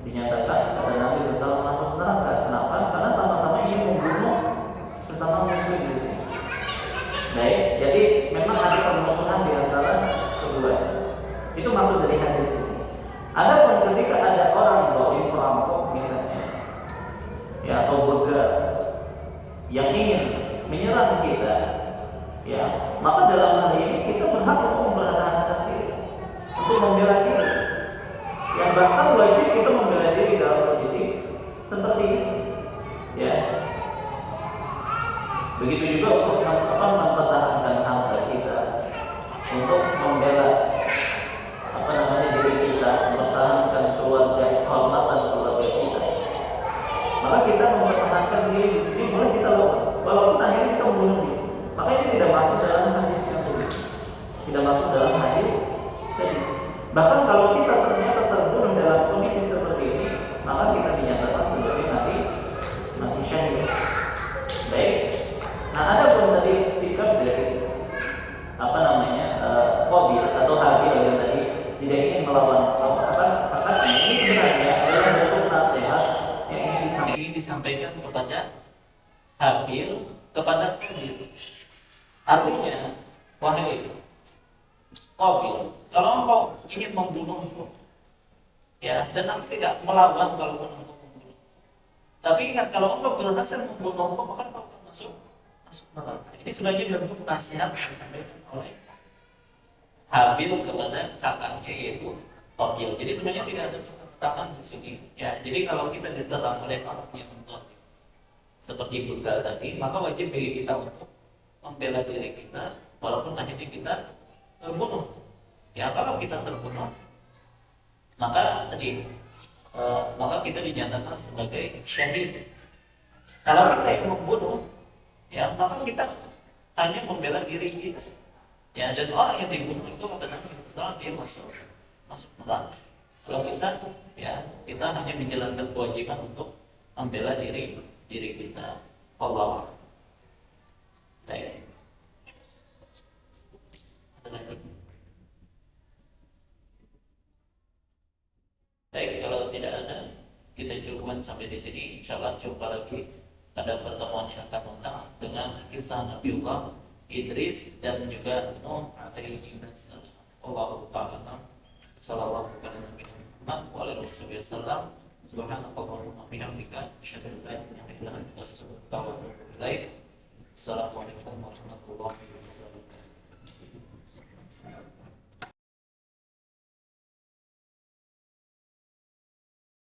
dinyatakan pada Nabi SAW masuk neraka. Kenapa? Karena sama-sama ingin membunuh sesama muslim di sini. Baik, jadi memang ada permusuhan di antara kedua. Itu maksud dari hadis ini. Adapun ketika ada orang zalim, perampok misalnya, ya, atau begal yang ingin menyerang kita, ya, maka dalam hal ini kita berhak untuk mempertahankan diri, untuk membela diri. Yang bahkan wajib kita membela diri dalam kondisi seperti ini, ya. Begitu juga untuk mempertahankan harta kita, untuk membela diri kita, mempertahankan keluarga, kehormatan keluarga kita. Maka kita mempertahankan diri di sini, boleh kita lakukan, walaupun akhirnya kita membunuh diri. Maka ini tidak masuk dalam hadis yang tadi. Tidak masuk dalam hadis tadi. Bahkan kalau kita ternyata terbunuh dalam kondisi seperti ini, maka kita dinyatakan sebagai mati syahid. Baik. Nah, ada pun tadi sikap dari Qabil atau Habil yang tadi tidak ingin melawan apa ini sebenarnya adalah bentuk nasihat yang ingin disampaikan kepada Habil kepada Qabil. Artinya, wahai Qabil, kalau engkau ingin membunuhku, ya, dan aku tidak melawan kalaupun engkau membunuh. Tapi ingat, kalau engkau berhasil membunuhku, maka engkau akan masuk neraka. Ini sebagai bentuk nasihat yang disampaikan oleh Habil kepada kakaknya yaitu Qabil. Jadi sebenarnya tidak ada tangan di sini. Ya, jadi kalau kita diserang oleh orang yang zalim seperti begal tadi, maka wajib bagi kita untuk membela diri kita, walaupun akhirnya kita terbunuh. Ya, kalau kita terbunuh, maka tadi maka kita dinyatakan sebagai syahid. Kalau kita yang membunuh, ya maka kita hanya membela diri kita. Ya, dan orang yang dibunuh itu kata Nabi dia masuk neraka. Kalau kita, ya kita hanya menjalankan kewajiban untuk membela diri kita. Allah. Baik. Ada lagi? Baik, kalau tidak ada, kita cukupkan sampai di sini. Insyaallah jumpa lagi pada pertemuan yang akan datang dengan kisah Nabiullah Idris dan juga Nuh alaihi salam. Allahu ta'ala sallallahu alaihi Muhammad wa alihi wasallam. Subhanakallahumma wa bihamdika asyhadu an la ilaha illa anta astaghfiruka wa atubu ilaik. Assalamualaikum warahmatullahi wabarakatuh.